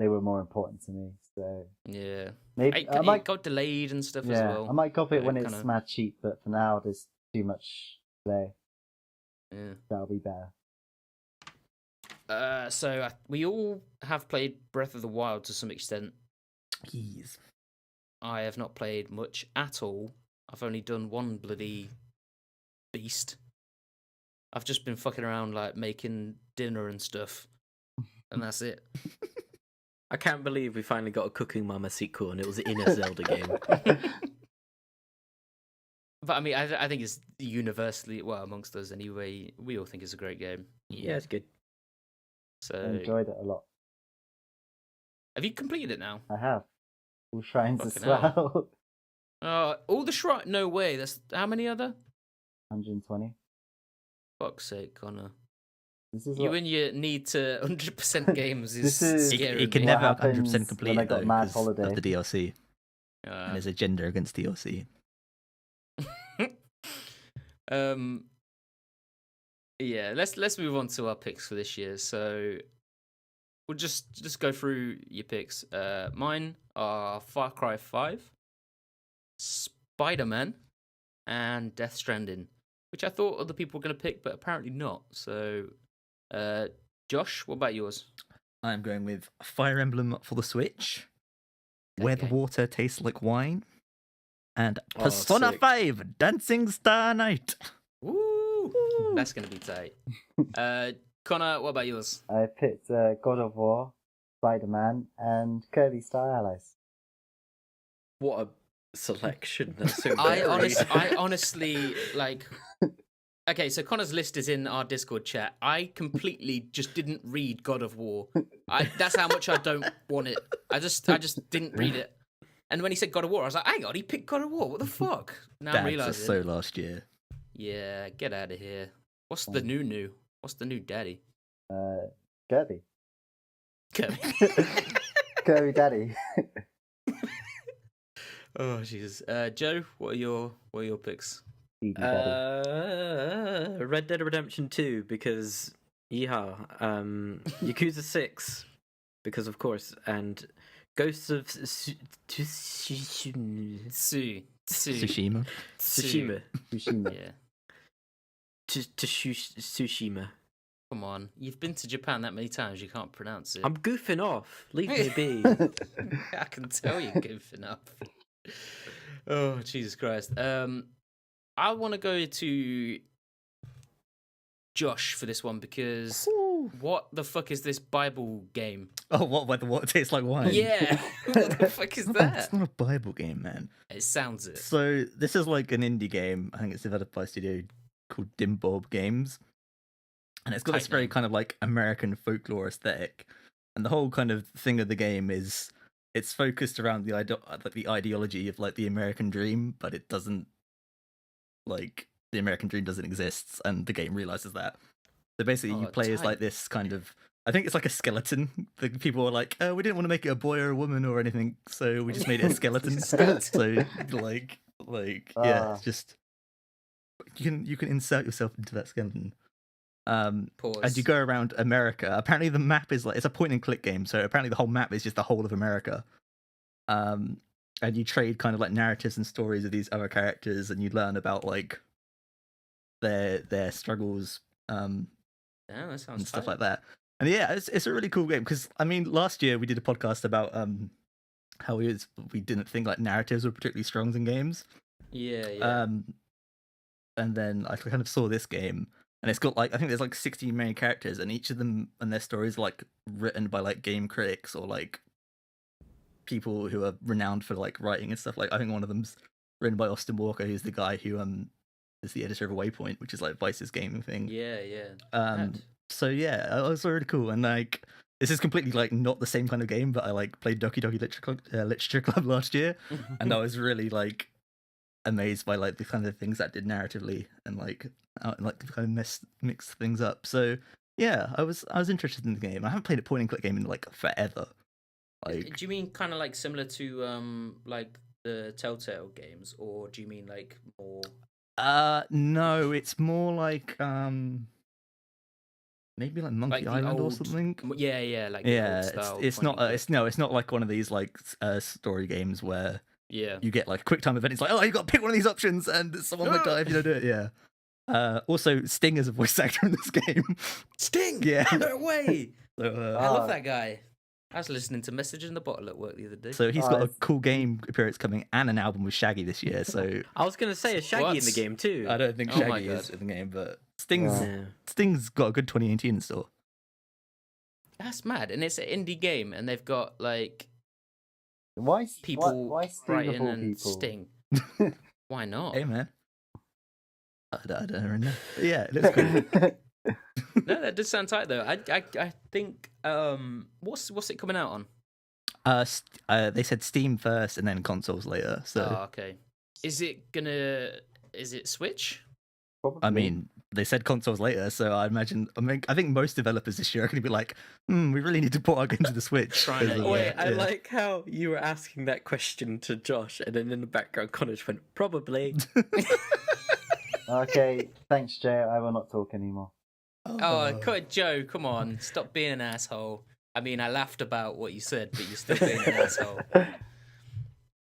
they were more important to me. So yeah. maybe I It might, got delayed and stuff as yeah, well. I might cop it Yeah, when it's kinda- mad cheap, but for now there's too much play. Yeah. That'll be better. So we all have played Breath of the Wild to some extent. Jeez. I have not played much at all. I've only done one bloody beast. I've just been fucking around like making dinner and stuff, and that's it. I can't believe we finally got a Cooking Mama sequel and it was in a Zelda game. But I mean, I think it's universally, well, amongst us anyway, we all think it's a great game. Yeah, it's good. I So, enjoyed it a lot. have you completed it now? I have. All shrines as Fucking hell. well. All the shrine? No way. That's how many other? 120. Fuck's sake, Connor. This is You what, and your need to 100% games is This is- scary. It can me. What never happens 100% complete when I it, got though, Mad 'cause Holiday? of the DLC. Uh, And there's a gender against DLC. Yeah, let's move on to our picks for this year. So we'll just go through your picks. Mine are Far Cry 5, Spider-Man, and Death Stranding, which I thought other people were going to pick, but apparently not. So, Josh, what about yours? I'm going with Fire Emblem for the Switch, That Where the game. Water Tastes Like Wine, and Oh, Persona sick. 5 Dancing Star Night. Woo! That's gonna be tight. Connor, what about yours? I picked God of War, Spider-Man, and Kirby Star Allies. What a selection! That's so I varied. honestly like. Okay, so Connor's list is in our Discord chat. I completely just didn't read God of War. That's how much I don't want it. I just didn't read it. And when he said God of War, I was like, hang on, he picked God of War. What the fuck? Now I'm Dads are realizing. so last year. Yeah, get out of here. What's the new? What's the new daddy? Kirby. Kirby. Kirby Daddy. Oh Jesus. Joe, what are your picks? DD Daddy. Red Dead Redemption 2 because Yakuza 6 because of course, and Ghosts of Tsushima. Tsushima. Tsushima. Yeah. Tsushima. Come on. You've been to Japan that many times, you can't pronounce it. I'm goofing off. Leave me be. I can tell you're goofing up. Oh, Jesus Christ. I want to go to Josh for this one because what the fuck is this Bible game? Oh, what tastes like wine? Yeah. What the fuck is It's that? not a Bible game, man. It sounds it. So this is like an indie game. I think it's developed by a studio called Dimbob Games, and it's got this Tight very name. kind of like American folklore aesthetic. And the whole kind of thing of the game is it's focused around the ideology of like the American dream, but it doesn't like the American dream doesn't exist, and the game realizes that. So basically, you play as tight. like this kind of. I think it's like a skeleton. The people are like, "Oh, we didn't want to make it a boy or a woman or anything, so we just made it a skeleton." So like, yeah, it's just you can insert yourself into that skeleton. Pause. As you go around America, apparently the map is like it's a point and click game, so apparently the whole map is just the whole of America. And you trade kind of like narratives and stories of these other characters, and you learn about like their struggles, Yeah, that sounds and stuff tight. like that. And yeah, it's a really cool game because I mean, last year we did a podcast about how we didn't think like narratives were particularly strong in games. Yeah. And then I kind of saw this game, and it's got like I think there's like 16 main characters, and each of them and their stories are, like written by like game critics or like people who are renowned for like writing and stuff. Like I think one of them's written by Austin Walker, who's the guy who is the editor of Waypoint, which is like Vice's gaming thing. Yeah. Mad. So yeah, it was really cool, and like this is completely like not the same kind of game, but I like played Doki Doki Literature Club last year, and I was really like amazed by like the kind of things that did narratively and like kind of mix things up. So yeah, I was interested in the game. I haven't played a point and click game in like forever. Like, do you mean kind of like similar to like the Telltale games, or do you mean like more? no, it's more like maybe like Monkey Like the Island or old- something. Yeah, like the Yeah, old style it's point not and click. it's not like one of these like story games where Yeah. you get like a quick time event. It's like, oh, you got to pick one of these options, and someone might die if you don't do it. Yeah. Also, Sting is a voice actor in this game. Sting. Yeah. No way. So, I love that guy. I was listening to Message in the Bottle at work the other day. so he's got a cool game appearance coming and an album with Shaggy this year. So I was gonna say a Shaggy in the What? game too. I don't think Oh my Shaggy is God. in the game, but Sting's Yeah. Sting's got a good 2018 in store. That's mad, and it's an indie game, and they've got like Why people why Sting of writing all and people? Sting. Why not? Hey man, I don't really know. But yeah, it looks cool. No, that does sound tight though. I think what's it coming out on? They said Steam first and then consoles later. So Oh, okay. Is it Switch? Probably. I mean, they said consoles later, so I think most developers this year are going to be like, we really need to put our game to the Switch. Trying to- 'cause, Wait, I yeah. like how you were asking that question to Josh, and then in the background, Connor just went, probably. Okay, thanks, Jay. I will not talk anymore. Oh, Joe, come on, stop being an asshole. I mean, I laughed about what you said, but you're still being an asshole.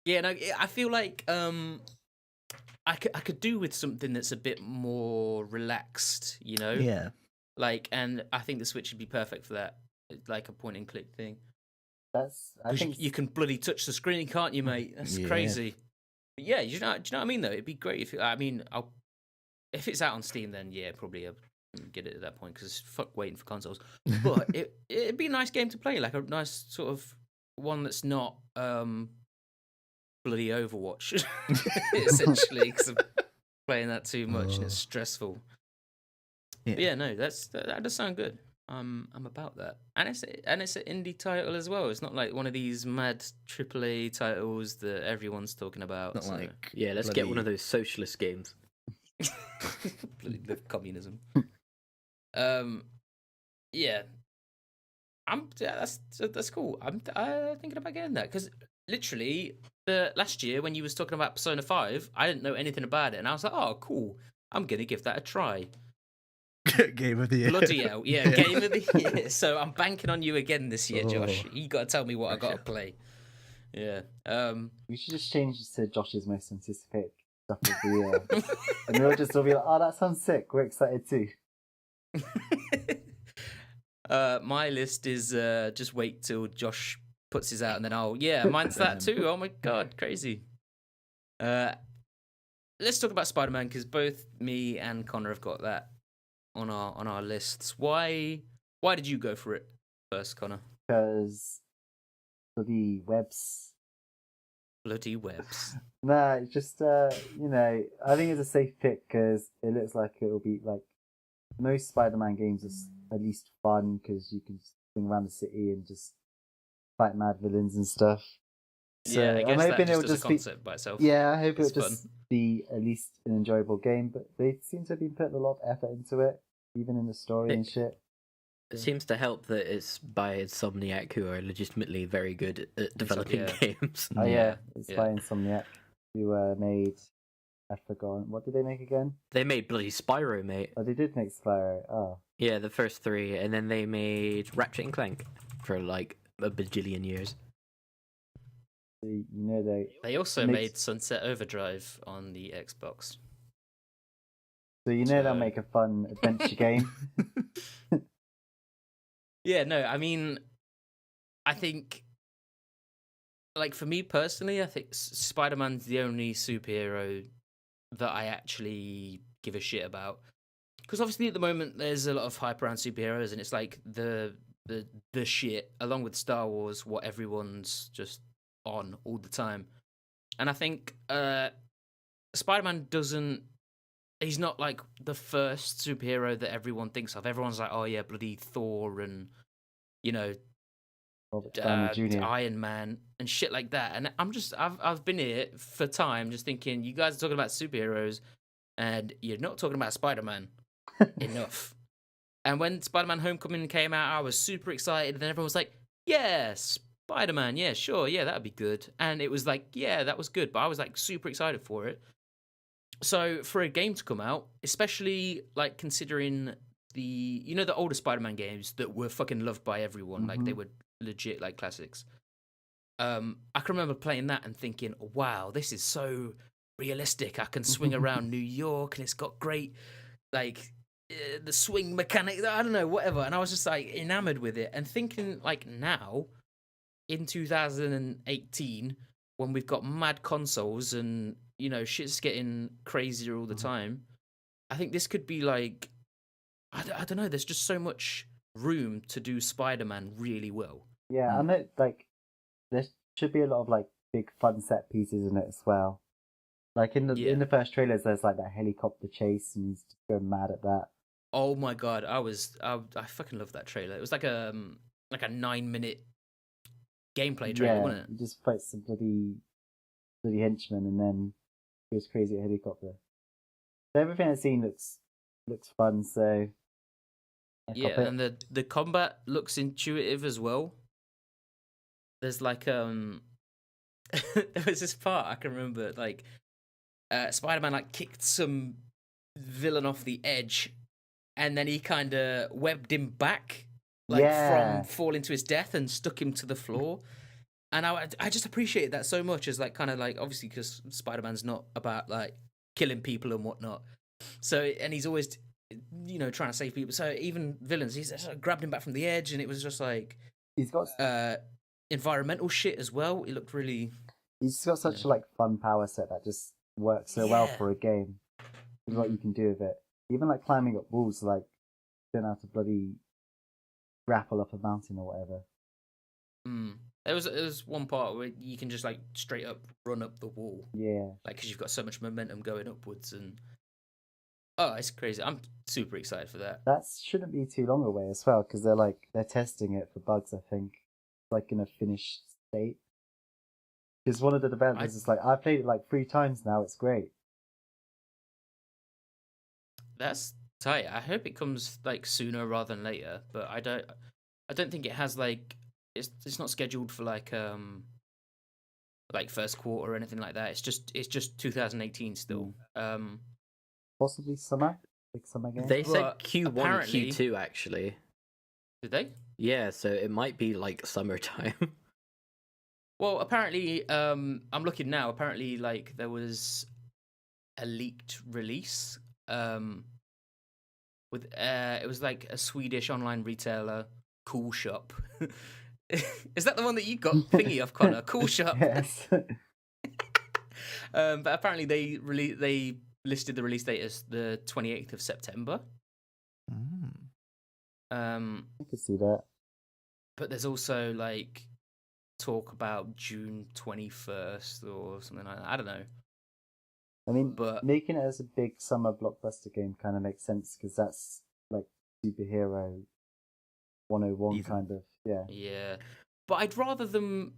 Yeah, no, I feel like I could do with something that's a bit more relaxed, you know? Yeah. Like, and I think the Switch would be perfect for that, like a point and click thing. I 'Cause think you can bloody touch the screen, can't you, mate? That's Yeah. crazy. Yeah, do you know what I mean though? It'd be great if if it's out on Steam, then yeah, probably I'll get it at that point because fuck waiting for consoles. But it'd be a nice game to play, like a nice sort of one that's not bloody Overwatch, essentially, because I'm playing that too much and it's stressful. Yeah. But yeah, no, that does sound good. I'm about that, and it's an indie title as well. It's not like one of these mad AAA titles that everyone's talking about. Not so. like Yeah, let's get one of those socialist games. Bloody live communism. Yeah, that's cool. I'm thinking about getting that because literally the last year when you was talking about Persona 5, I didn't know anything about it, and I was like, oh, cool. I'm gonna give that a try. Game of the year. Bloody hell, yeah, game of the year. So I'm banking on you again this year, Josh. You got to tell me what I got to play. Yeah. We should just change it to Josh's most anticipated stuff of the year, and we'll just all be like, "Oh, that sounds sick. We're excited too." My list is just wait till Josh puts his out, and then mine's that too. Oh my god, crazy. Let's talk about Spider-Man because both me and Connor have got that on our lists. Why did you go for it first, Connor? Because bloody webs. Bloody webs. Nah, it's just I think it's a safe pick because it looks like it'll be like most Spider-Man games are at least fun because you can swing around the city and just fight mad villains and stuff. So Yeah, I guess I'm hoping that it'll just as a just be concept by itself. yeah. I hope It's it'll just be at least an enjoyable game. But they seem to have been putting a lot of effort into it, even in the story and shit. It seems to help that it's by Insomniac, who are legitimately very good at developing yeah. games. Oh yeah, it's yeah. by Insomniac, who made. I've forgotten. What did they make again? They made bloody Spyro, mate. Oh, they did make Spyro. Oh. Yeah, the first three, and then they made Ratchet and Clank for like a bajillion years. So they. They also makes- made Sunset Overdrive on the Xbox. So they'll make a fun adventure game. Yeah, no, I mean, I think, like, for me personally, I think Spider-Man's the only superhero that I actually give a shit about. Because obviously at the moment there's a lot of hype around superheroes, and it's like the shit, along with Star Wars, what everyone's just on all the time. And I think Spider-Man he's not like the first superhero that everyone thinks of. Everyone's like, oh yeah, bloody Thor and, Robert Downey Jr. Iron Man and shit like that. And I've been here for time just thinking, you guys are talking about superheroes and you're not talking about Spider-Man enough. And when Spider-Man Homecoming came out, I was super excited. And then everyone was like, yeah, Spider-Man, yeah, sure, yeah, that'd be good. And it was like, yeah, that was good. But I was like super excited for it. So for a game to come out, especially like considering the older Spider-Man games that were fucking loved by everyone, like they were legit like classics. I can remember playing that and thinking, wow, this is so realistic. I can swing around New York and it's got great like the swing mechanic. I don't know, whatever. And I was just like enamored with it and thinking like now in 2018 when we've got mad consoles and shit's getting crazier all the time. I think this could be like, I don't know. There's just so much room to do Spider-Man really well. Yeah, and there should be a lot of like big fun set pieces in it as well. Like in the first trailers, there's like that helicopter chase, and he's just going mad at that. Oh my god, I fucking love that trailer. It was like a 9-minute gameplay trailer, wasn't it? He just fights some bloody henchman and then goes crazy at helicopter. So everything I've seen looks fun. So yeah, and the combat looks intuitive as well. There's like there was this part I can remember like Spider-Man like kicked some villain off the edge, and then he kind of webbed him back from falling to his death and stuck him to the floor. And I just appreciated that so much as like kind of like obviously because Spider-Man's not about like killing people and whatnot. So and he's always trying to save people. So even villains, he's just grabbed him back from the edge, and it was just like he's got environmental shit as well. It looked really He's got such a like fun power set that just works so well for a game. With what you can do with it. Even like climbing up walls, like you don't have to bloody grapple up a mountain or whatever. There was one part where you can just like straight up run up the wall. Yeah. Like because you've got so much momentum going upwards and it's crazy. I'm super excited for that. That shouldn't be too long away as well because they're testing it for bugs. I think it's like in a finished state. Because one of the developers is like, I've played it like 3 times now. It's great. That's tight. I hope it comes like sooner rather than later. But I don't think it has like it's not scheduled for like first quarter or anything like that. It's just 2018 still. Possibly summer, like summer game. They said Q1, Q2 actually. Did they? Yeah, so it might be like summertime. Well, apparently, I'm looking now. Apparently, like there was a leaked release. With it was like a Swedish online retailer, Cool Shop. Is that the one that you got thingy of, Connor? Cool Shop. Yes. But apparently they listed the release date as the 28th of September. I could see that. But there's also like talk about June 21st or something like that. I don't know. I mean, but making it as a big summer blockbuster game kind of makes sense because that's like superhero 101 kind of, yeah. Yeah. But I'd rather them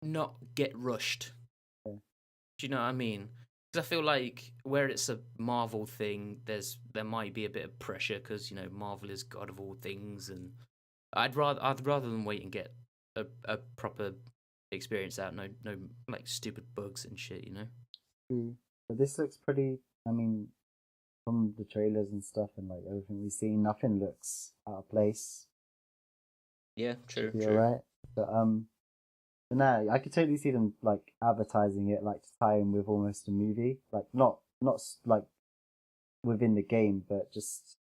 not get rushed. Yeah. Do you know what I mean? Because I feel like where it's a Marvel thing, there might be a bit of pressure because, you know, Marvel is God of all things, and I'd rather them wait and get a proper experience out. No like stupid bugs and shit, you know. True. But this looks pretty. I mean, from the trailers and stuff and like everything we've seen, nothing looks out of place. Yeah, true. Alright. But no, I could totally see them like advertising it like to tie in with almost a movie, like not like within the game, but just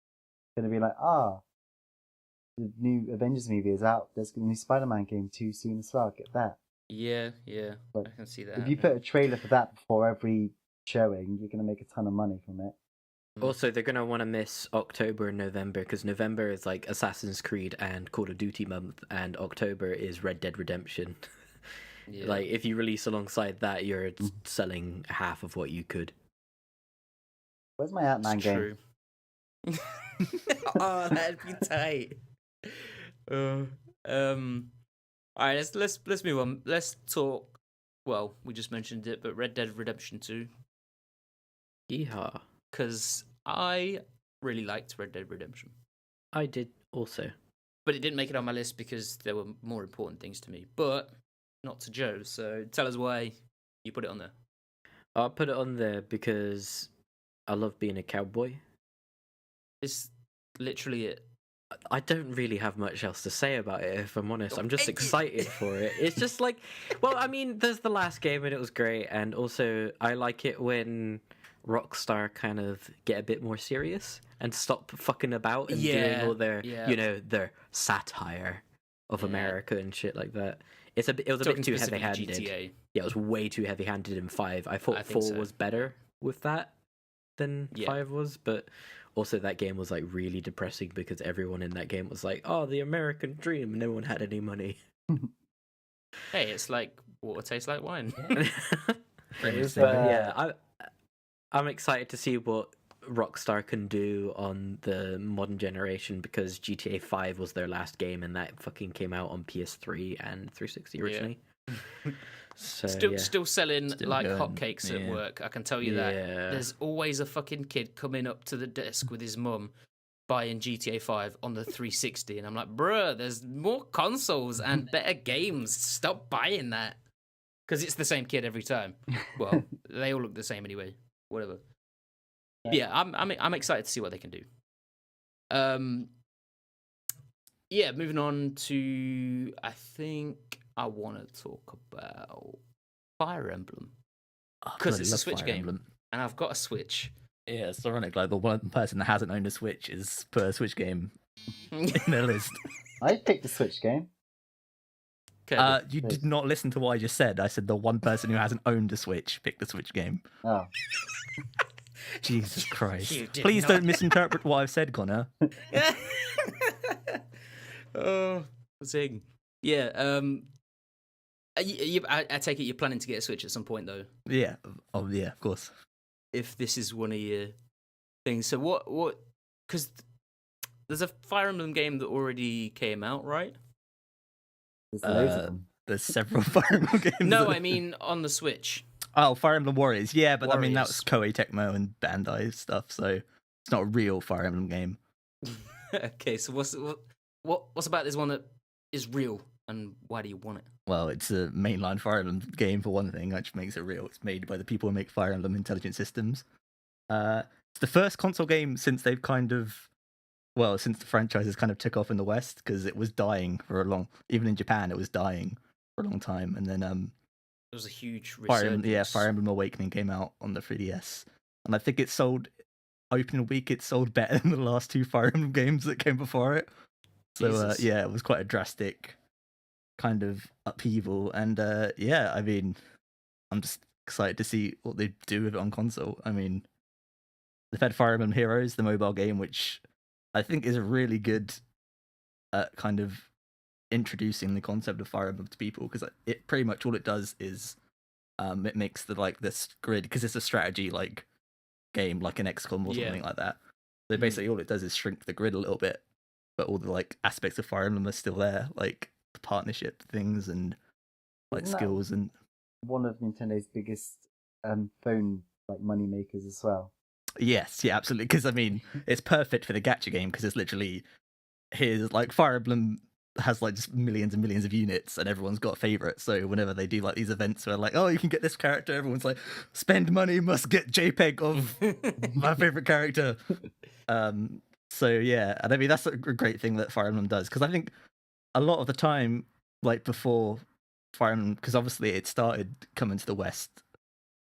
gonna be like, the new Avengers movie is out. There's a new Spider-Man game too soon as well. Get that. Yeah, But I can see that. If you put a trailer for that before every showing, you're gonna make a ton of money from it. Also, they're gonna want to miss October and November because November is like Assassin's Creed and Call of Duty month, and October is Red Dead Redemption. Yeah. Like, if you release alongside that, you're selling half of what you could. Where's my Ant-Man game? True. Oh, that'd be tight. All right, let's move on. Let's talk. Well, we just mentioned it, but Red Dead Redemption 2. Yeehaw! Because I really liked Red Dead Redemption. I did also, but it didn't make it on my list because there were more important things to me. But not to Joe. So tell us why you put it on there. I'll put it on there because I love being a cowboy. It's literally it. I don't really have much else to say about it, if I'm honest. I'm just excited for it. It's just like, well, I mean, there's the last game and it was great, and also I like it when Rockstar kind of get a bit more serious and stop fucking about and doing all their, you know, their satire of America and shit like that. It was a bit too heavy-handed. GTA. Yeah, it was way too heavy-handed in 5. I thought 4 was better with that than 5 was, but also that game was like really depressing because everyone in that game was like, "Oh, the American dream." No one had any money. Hey, it's like water tastes like wine. I'm excited to see what Rockstar can do on the modern generation because GTA 5 was their last game and that fucking came out on PS3 and 360 originally. So, still selling like good. hotcakes at work. I can tell you that. There's always a fucking kid coming up to the desk with his mum buying GTA 5 on the 360, and I'm like, bruh, there's more consoles and better games. Stop buying that. Because it's the same kid every time. Well, they all look the same anyway. Whatever. Yeah, I'm excited to see what they can do. Yeah, moving on to, I think I want to talk about Fire Emblem. Because it's a Switch game. And I've got a Switch. Yeah, it's ironic. Like, the one person that hasn't owned a Switch is put a Switch game in their list. I picked the Switch game. Kirby. You did not listen to what I just said. I said the one person who hasn't owned a Switch picked the Switch game. Oh, Jesus Christ. You did Please not. don't misinterpret what I've said, Connor. Oh, zing. Yeah. I take it you're planning to get a Switch at some point, though. Yeah. Oh, yeah, of course. If this is one of your things, so what? Because there's a Fire Emblem game that already came out, right? there's loads of them. There's several Fire Emblem games. No, I mean on the Switch. Oh, Fire Emblem Warriors. Yeah, but I mean, that was Warriors. Koei Tecmo and Bandai stuff, so it's not a real Fire Emblem game. Okay, so what's about this one that is real, and why do you want it? Well, it's a mainline Fire Emblem game for one thing, which makes it real. It's made by the people who make Fire Emblem Intelligent Systems. It's the first console game since they've since the franchises kind of took off in the West, because it was dying even in Japan, it was dying for a long time. And then It was a huge Fire resurgence. Emblem Awakening came out on the 3DS, and I think it sold opening week. It sold better than the last two Fire Emblem games that came before it. So Jesus. yeah, it was quite a drastic kind of upheaval, and I mean, I'm just excited to see what they do with it on console. I mean, they've had Fire Emblem Heroes, the mobile game, which I think is a really good kind of introducing the concept of Fire Emblem to people, because it pretty much all it does is it makes this grid, because it's a strategy like game like an XCOM or something like that. So basically all it does is shrink the grid a little bit, but all the like aspects of Fire Emblem are still there, like the partnership things and like Isn't that skills and one of Nintendo's biggest phone like money makers as well. yes, yeah, absolutely. Because I mean, it's perfect for the gacha game, because it's literally here's like Fire Emblem has like just millions and millions of units, and everyone's got a favorite. So whenever they do like these events where like, oh, you can get this character, everyone's like, spend money, must get JPEG of my favorite character. So yeah, and I mean that's a great thing that Fire Emblem does, because I think a lot of the time, like before Fire Emblem, because obviously it started coming to the West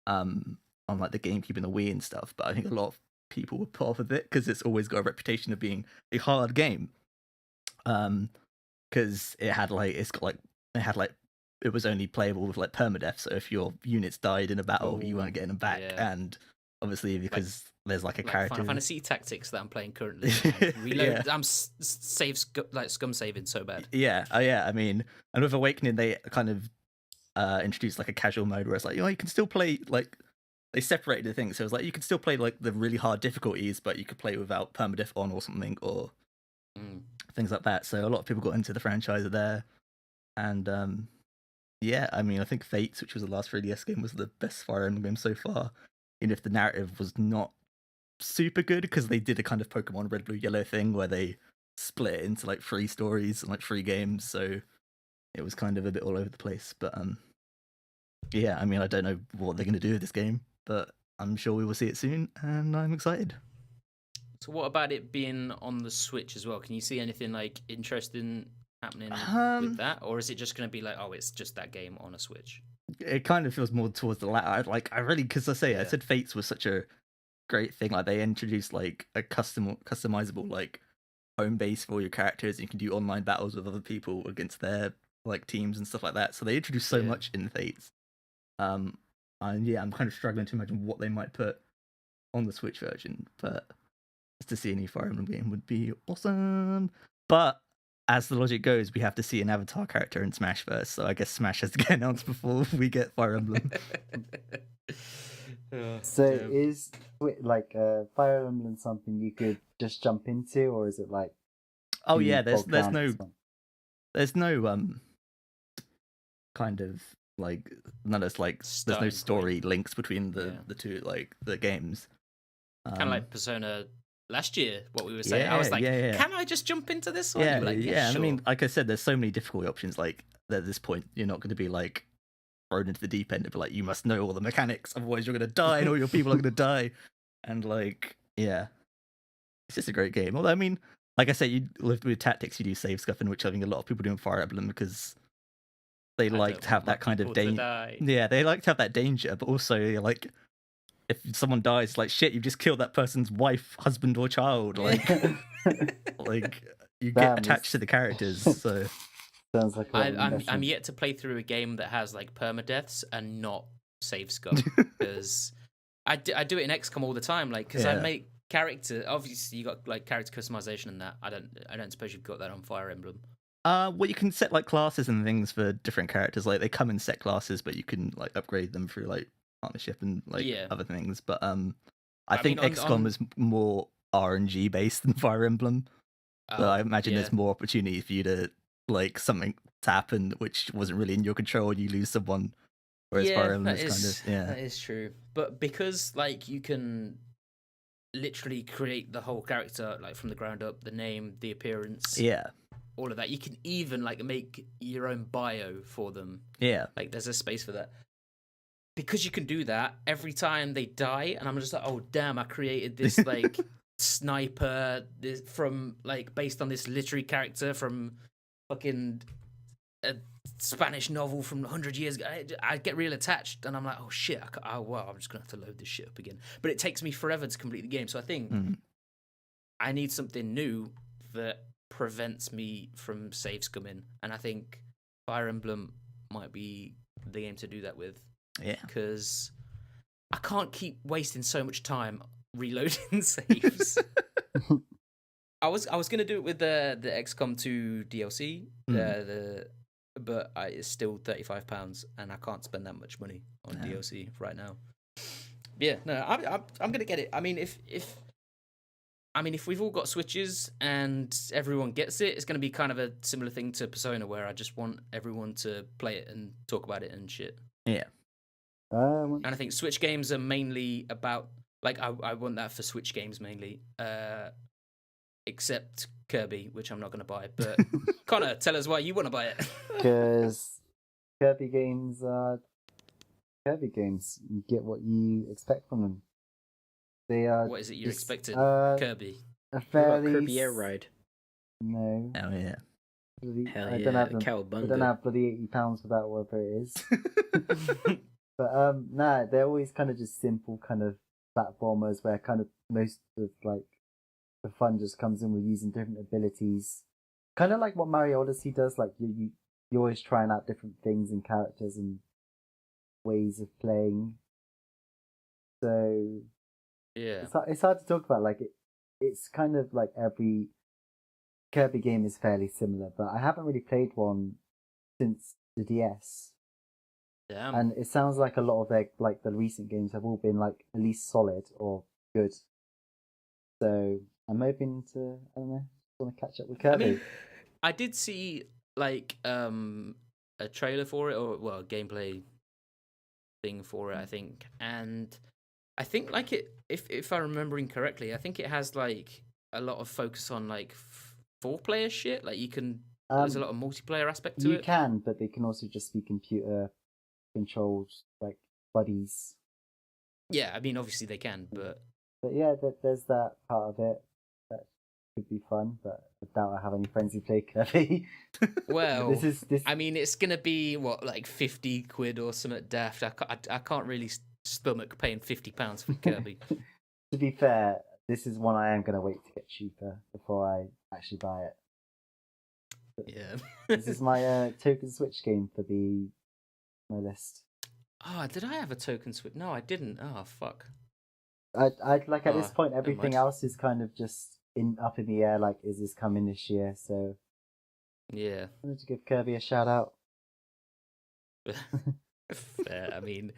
on like the GameCube and the Wii and stuff, but I think a lot of people were put off with it because it's always got a reputation of being a hard game. Because it was only playable with like permadeath, so if your units died in a battle, you weren't getting them back. Yeah. And obviously because there's like a character Final Fantasy Tactics that I'm playing currently. Reload. I'm scum saving so bad. Yeah, yeah. I mean, and with Awakening, they kind of introduced like a casual mode where it's like, you can still play like they separated the things. So it's like you can still play like the really hard difficulties, but you could play without permadeath on or something, or things like that. So a lot of people got into the franchise there, and yeah, I mean, I think Fates, which was the last 3DS game, was the best Fire Emblem game so far. Even if the narrative was not super good, because they did a kind of Pokemon Red, Blue, Yellow thing where they split it into like 3 stories and like 3 games, so it was kind of a bit all over the place. But yeah, I mean, I don't know what they're going to do with this game, but I'm sure we will see it soon, and I'm excited. So what about it being on the Switch as well? Can you see anything like interesting happening with that, or is it just going to be like, oh, it's just that game on a Switch? It kind of feels more towards the latter. Because I said Fates was such a great thing. Like they introduced like a customizable like home base for your characters. You can do online battles with other people against their like teams and stuff like that. So they introduced so much in Fates. And yeah, I'm kind of struggling to imagine what they might put on the Switch version, but to see a new Fire Emblem game would be awesome. But as the logic goes, we have to see an Avatar character in Smash first, so I guess Smash has to get announced before we get Fire Emblem. So is like Fire Emblem something you could just jump into, or is it like? Oh yeah, there's bog no down kind of like none of like there's no story links between the two like the games. Kind of like Persona last year, what we were saying. I was like, can I just jump into this one? Yeah, like, yeah. Sure. And I mean, like I said, there's so many difficulty options. Like at this point, you're not going to be like thrown into the deep end. But like, you must know all the mechanics, otherwise you're going to die, and all your people are going to die. And like, yeah, it's just a great game. Although, I mean, like I said, you live with tactics, you do save stuff, in which I think a lot of people do in Fire Emblem because they like to have that kind of danger. Yeah, they like to have that danger, but also like, if someone dies, like shit, you've just killed that person's wife, husband, or child. Like, like you get attached to the characters. So Sounds like a lot of I'm investment. yet to play through a game that has like permadeaths and not save scum because I do it in XCOM all the time. Like because I Yeah. make character. Obviously, you got like character customization and that. I don't suppose you've got that on Fire Emblem. Well, you can set like classes and things for different characters. Like they come in set classes, but you can like upgrade them through like partnership and like Yeah. other things. But I I think mean, XCOM is more RNG based than Fire Emblem. So I imagine yeah. there's more opportunity for you to like something to happen which wasn't really in your control and you lose someone. Whereas Fire Emblem that is kind of that is true. But because like you can literally create the whole character like from the ground up, the name, the appearance, yeah. all of that. You can even like make your own bio for them. Yeah. Like there's a space for that. Because you can do that every time they die, and I'm just like, oh damn, I created this like sniper from like based on this literary character from fucking a Spanish novel from 100 years ago. I get real attached, and I'm like, oh shit, I'm just gonna have to load this shit up again. But it takes me forever to complete the game, so I think I need something new that prevents me from save scumming, and I think Fire Emblem might be the game to do that with. Yeah. Because I can't keep wasting so much time reloading saves. I was gonna do it with the XCOM 2 DLC, but it's still £35, and I can't spend that much money on DLC right now. Yeah, no, I'm gonna get it. I mean, if we've all got Switches and everyone gets it, it's gonna be kind of a similar thing to Persona, where I just want everyone to play it and talk about it and shit. Yeah. And I think Switch games are mainly about like I want that for Switch games mainly, except Kirby, which I'm not going to buy. But Connor, tell us why you want to buy it. Because Kirby games are Kirby games. You get what you expect from them. They are. What is it you expected? A Kirby. What about fairly Kirby Air Ride? No. Oh yeah. Hell I yeah, don't have them. I Cowabunga. don't have bloody £80 for that, whatever it is. But nah, they're always kind of just simple kind of platformers where kind of most of like the fun just comes in with using different abilities. Kind of like what Mario Odyssey does, like you're always trying out different things and characters and ways of playing. So Yeah. it's hard to talk about. Like it's kind of like every Kirby game is fairly similar, but I haven't really played one since the DS. Damn. And it sounds like a lot of their like the recent games have all been like at least solid or good. So I'm hoping to want to catch up with Kirby. I mean, I did see like a trailer for it, or well, a gameplay thing for it, I think, and I think like it, if I'm remembering correctly, I think it has like a lot of focus on like 4-player shit. Like you can, there's a lot of multiplayer aspect to you it. can, but they can also just be computer controlled like buddies. Yeah, I mean obviously they can, but yeah, there's that part of it that could be fun. But I doubt I have any friends who play Kirby. well, this. I mean, it's gonna be what like 50 quid or something daft. I can't really stomach paying £50 for Kirby. To be fair, this is one I am going to wait to get cheaper before I actually buy it. Yeah. This is my token Switch game for my list. Oh, did I have a token switch? No, I didn't. Oh, fuck. I like at this Oh, point never everything mind. else is kind of just up in the air. Like, is this coming this year? So Yeah. I wanted to give Kirby a shout out. Fair. I mean,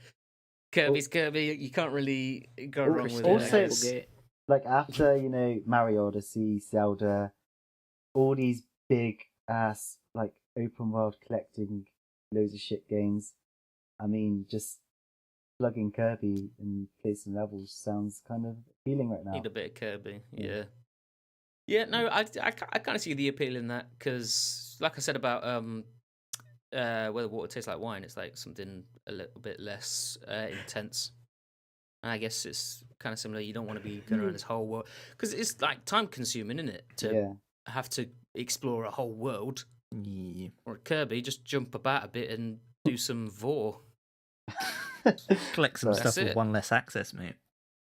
Kirby's Kirby. You can't really go wrong with also- it. I guess. Like after Mario Odyssey, Zelda, all these big ass like open world collecting loads of shit games. I mean, just plugging Kirby and play some levels sounds kind of appealing right now. Need a bit of Kirby. Yeah. Yeah. Yeah. No, I kind of see the appeal in that because, like I said about whether water tastes like wine, it's like something a little bit less intense. And I guess it's kind of similar. You don't want to be going around this whole world because it's like time consuming, isn't it? To Yeah. have to explore a whole world. Yeah. Or Kirby, just jump about a bit and do some vor. Collect some Sorry. stuff That's with it. one less access, mate.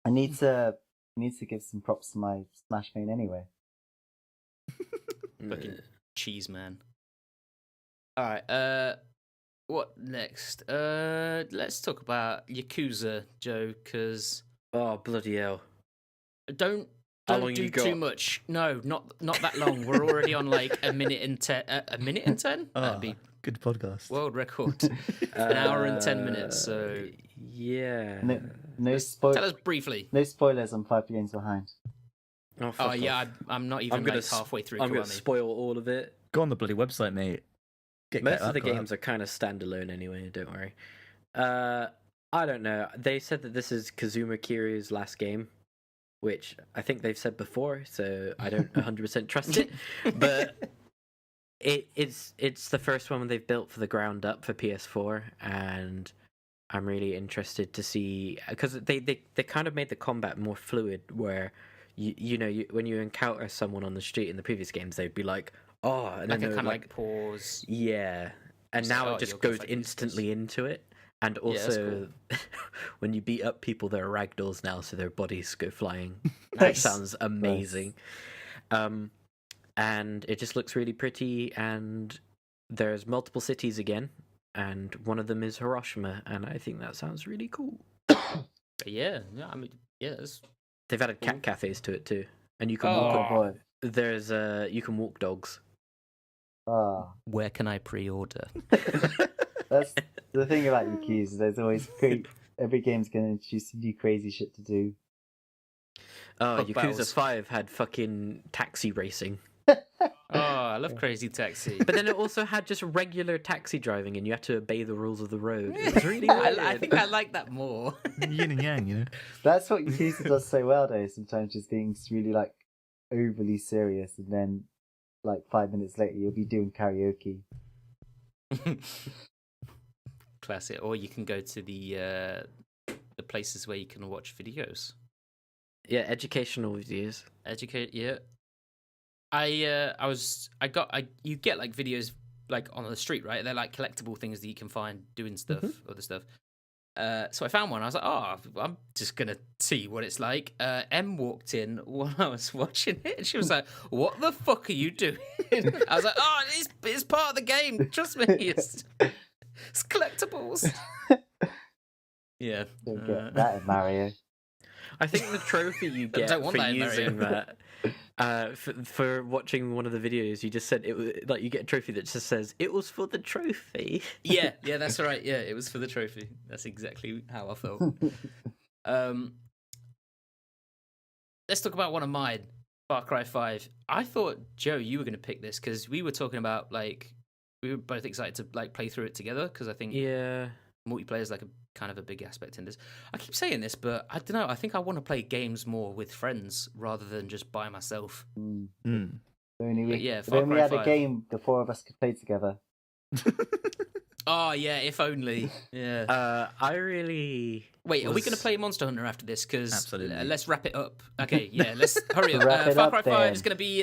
I need to give some props to my Smash main anyway. Fucking cheese man. All right. What next? Let's talk about Yakuza, Joe, because Oh, bloody hell. don't How long do you too got? much. No, not that long. We're already on like a minute and 10. A minute and 10? That'd Ah, be good podcast. world record. An hour and 10 minutes. So Yeah. No, tell us briefly. no spoilers. I'm 5 games behind. Oh, Oh yeah, I'm not even gonna like halfway through. I'm going to Kiwami. spoil all of it. Go on the bloody website, mate. Most of the games are kind of standalone anyway, don't worry. I don't know. They said that this is Kazuma Kiryu's last game, which I think they've said before, so I don't 100% trust it. But it's the first one they've built for the ground up for PS4, and I'm really interested to see, because they kind of made the combat more fluid, where when you encounter someone on the street in the previous games, they'd be like, oh, and Like then a they kind would of like pause. yeah, and It's now like, it oh, just you'll go goes fight these instantly into it. And Yeah, that's also, when you beat up people, they're ragdolls now, so their bodies go flying. That Nice. sounds amazing. And it just looks really pretty. And there's multiple cities again, and one of them is Hiroshima, and I think that sounds really cool. Yeah, I mean, yeah. They've added cat cafes to it too, and you can Oh. walk. Oh boy. There's you can walk dogs. Ah, Where can I pre-order? that's the thing about Yakuza. There's always every game's gonna introduce new crazy shit to do. Oh, Fuck Yakuza battles. 5 had fucking taxi racing. Oh, I love Crazy Taxi. But then it also had just regular taxi driving, and you had to obey the rules of the road. It was really weird. I think I like that more. Yin and yang, you know. That's what Yakuza does so well, though. Sometimes just being really like overly serious, and then like 5 minutes later you'll be doing karaoke. Classic. Or you can go to the places where you can watch videos. Yeah, educational videos. Educate. Yeah. You get like videos like on the street, right? They're like collectible things that you can find doing stuff, other stuff. So I found one. I was like, oh, I'm just gonna see what it's like. Em walked in while I was watching it, and she was like, "What the fuck are you doing?" I was like, "Oh, it's part of the game. Trust me, it's collectibles." Yeah, Don't get that in Mario. I think the trophy you get don't want for that in using Mario. that, for watching one of the videos, you just said it was like you get a trophy that just says it was for the trophy. yeah, that's right. Yeah, it was for the trophy. That's exactly how I felt. Let's talk about one of mine, Far Cry 5. I thought, Joe, you were going to pick this because we were talking about like we were both excited to like play through it together because I think Yeah. multiplayer is like a kind of a big aspect in this. I keep saying this, but I don't know. I think I want to play games more with friends rather than just by myself. Mm. Mm. If yeah, if Far only we Cry had 5. a game the four of us could play together. Oh yeah, if only. Yeah. I really Wait, are we was- going to play Monster Hunter after this? Because Absolutely. let's wrap it up. Okay, yeah, let's hurry up. Wrap it Far up Cry 5 then. is going to be.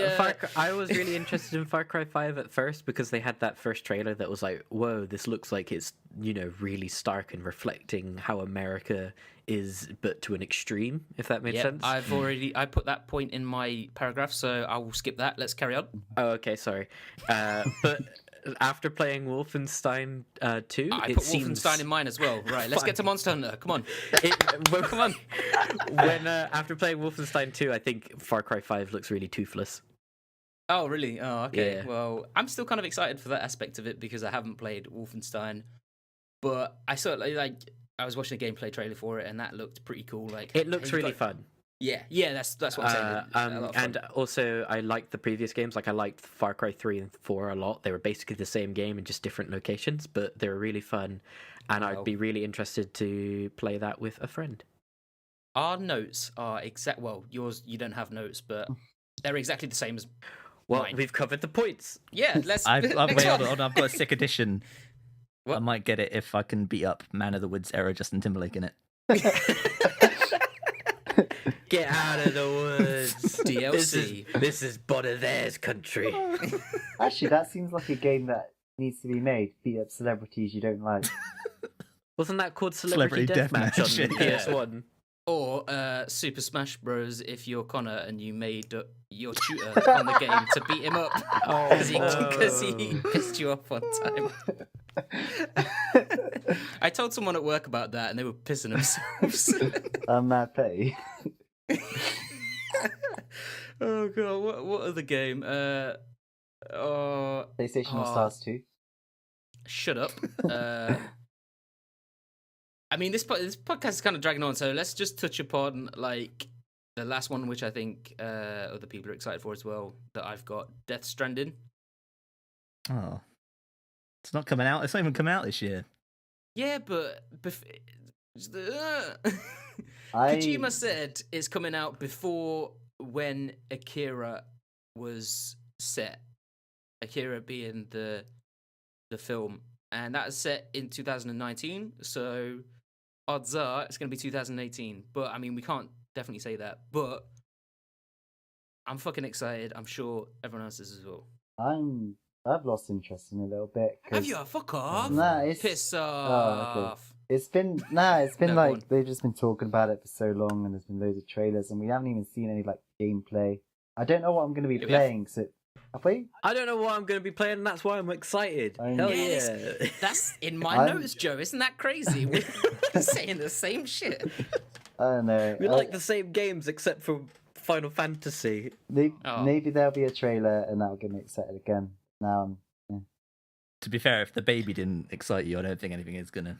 I was really interested in Far Cry 5 at first because they had that first trailer that was like, whoa, this looks like it's, really stark and reflecting how America is, but to an extreme, if that made Yeah, sense. I put that point in my paragraph, so I will skip that. Let's carry on. Oh, okay, sorry. But after playing Wolfenstein 2, I it put seems... Wolfenstein in mine as well. Right, let's get to Monster Hunter. Come on. Come on. When after playing Wolfenstein 2, I think Far Cry 5 looks really toothless. Oh, really? Oh, okay. Yeah. Well, I'm still kind of excited for that aspect of it because I haven't played Wolfenstein, but I saw I was watching a gameplay trailer for it and that looked pretty cool. Like It looks you've really got- fun. Yeah, that's what I'm saying. A lot of fun. And also, I liked the previous games. Like, I liked Far Cry 3 and 4 a lot. They were basically the same game in just different locations, but they were really fun. And Wow. I'd be really interested to play that with a friend. Our notes are exact. Well, yours you don't have notes, but they're exactly the same as. Well, Mine. we've covered the points. Yeah, let's. I've next wait, one. hold on, I've got a sick edition. What? I might get it if I can beat up Man of the Woods era Justin Timberlake in it. Get out of the woods. DLC. This is Bonavaire's country. Actually, that seems like a game that needs to be made. Beat up celebrities you don't like. Wasn't that called Celebrity Celebrity Deathmatch on Deathmatch, the yeah. PS1? Or Super Smash Bros. If you're Connor and you made your tutor on the game to beat him up because he pissed you off one time. I told someone at work about that and they were pissing themselves. I'm mad petty. Oh god, what other game? PlayStation All Stars 2. Shut up. I mean, this podcast is kind of dragging on, so let's just touch upon like the last one, which I think other people are excited for as well. That I've got Death Stranding. Oh, it's not coming out. It's not even come out this year. Yeah, but Kojima said it's coming out before when Akira was set. Akira being the film, and that's set in 2019. So odds are it's going to be 2018. But I mean, we can't definitely say that. But I'm fucking excited. I'm sure everyone else is as well. I've lost interest in it a little bit. Have you? Fuck off. Nah, it's piss off. Oh, okay. It's been No, like they've just been talking about it for so long, and there's been loads of trailers, and we haven't even seen any like gameplay. I don't know what I'm going to be playing. So, have we? I don't know what I'm going to be playing, and that's why I'm excited. Hell yeah! That's in my notes, Joe. Isn't that crazy? We're saying the same shit. I don't know. We like the same games except for Final Fantasy. Maybe there'll be a trailer, and that'll get me excited again. Now To be fair, if the baby didn't excite you, I don't think anything is gonna.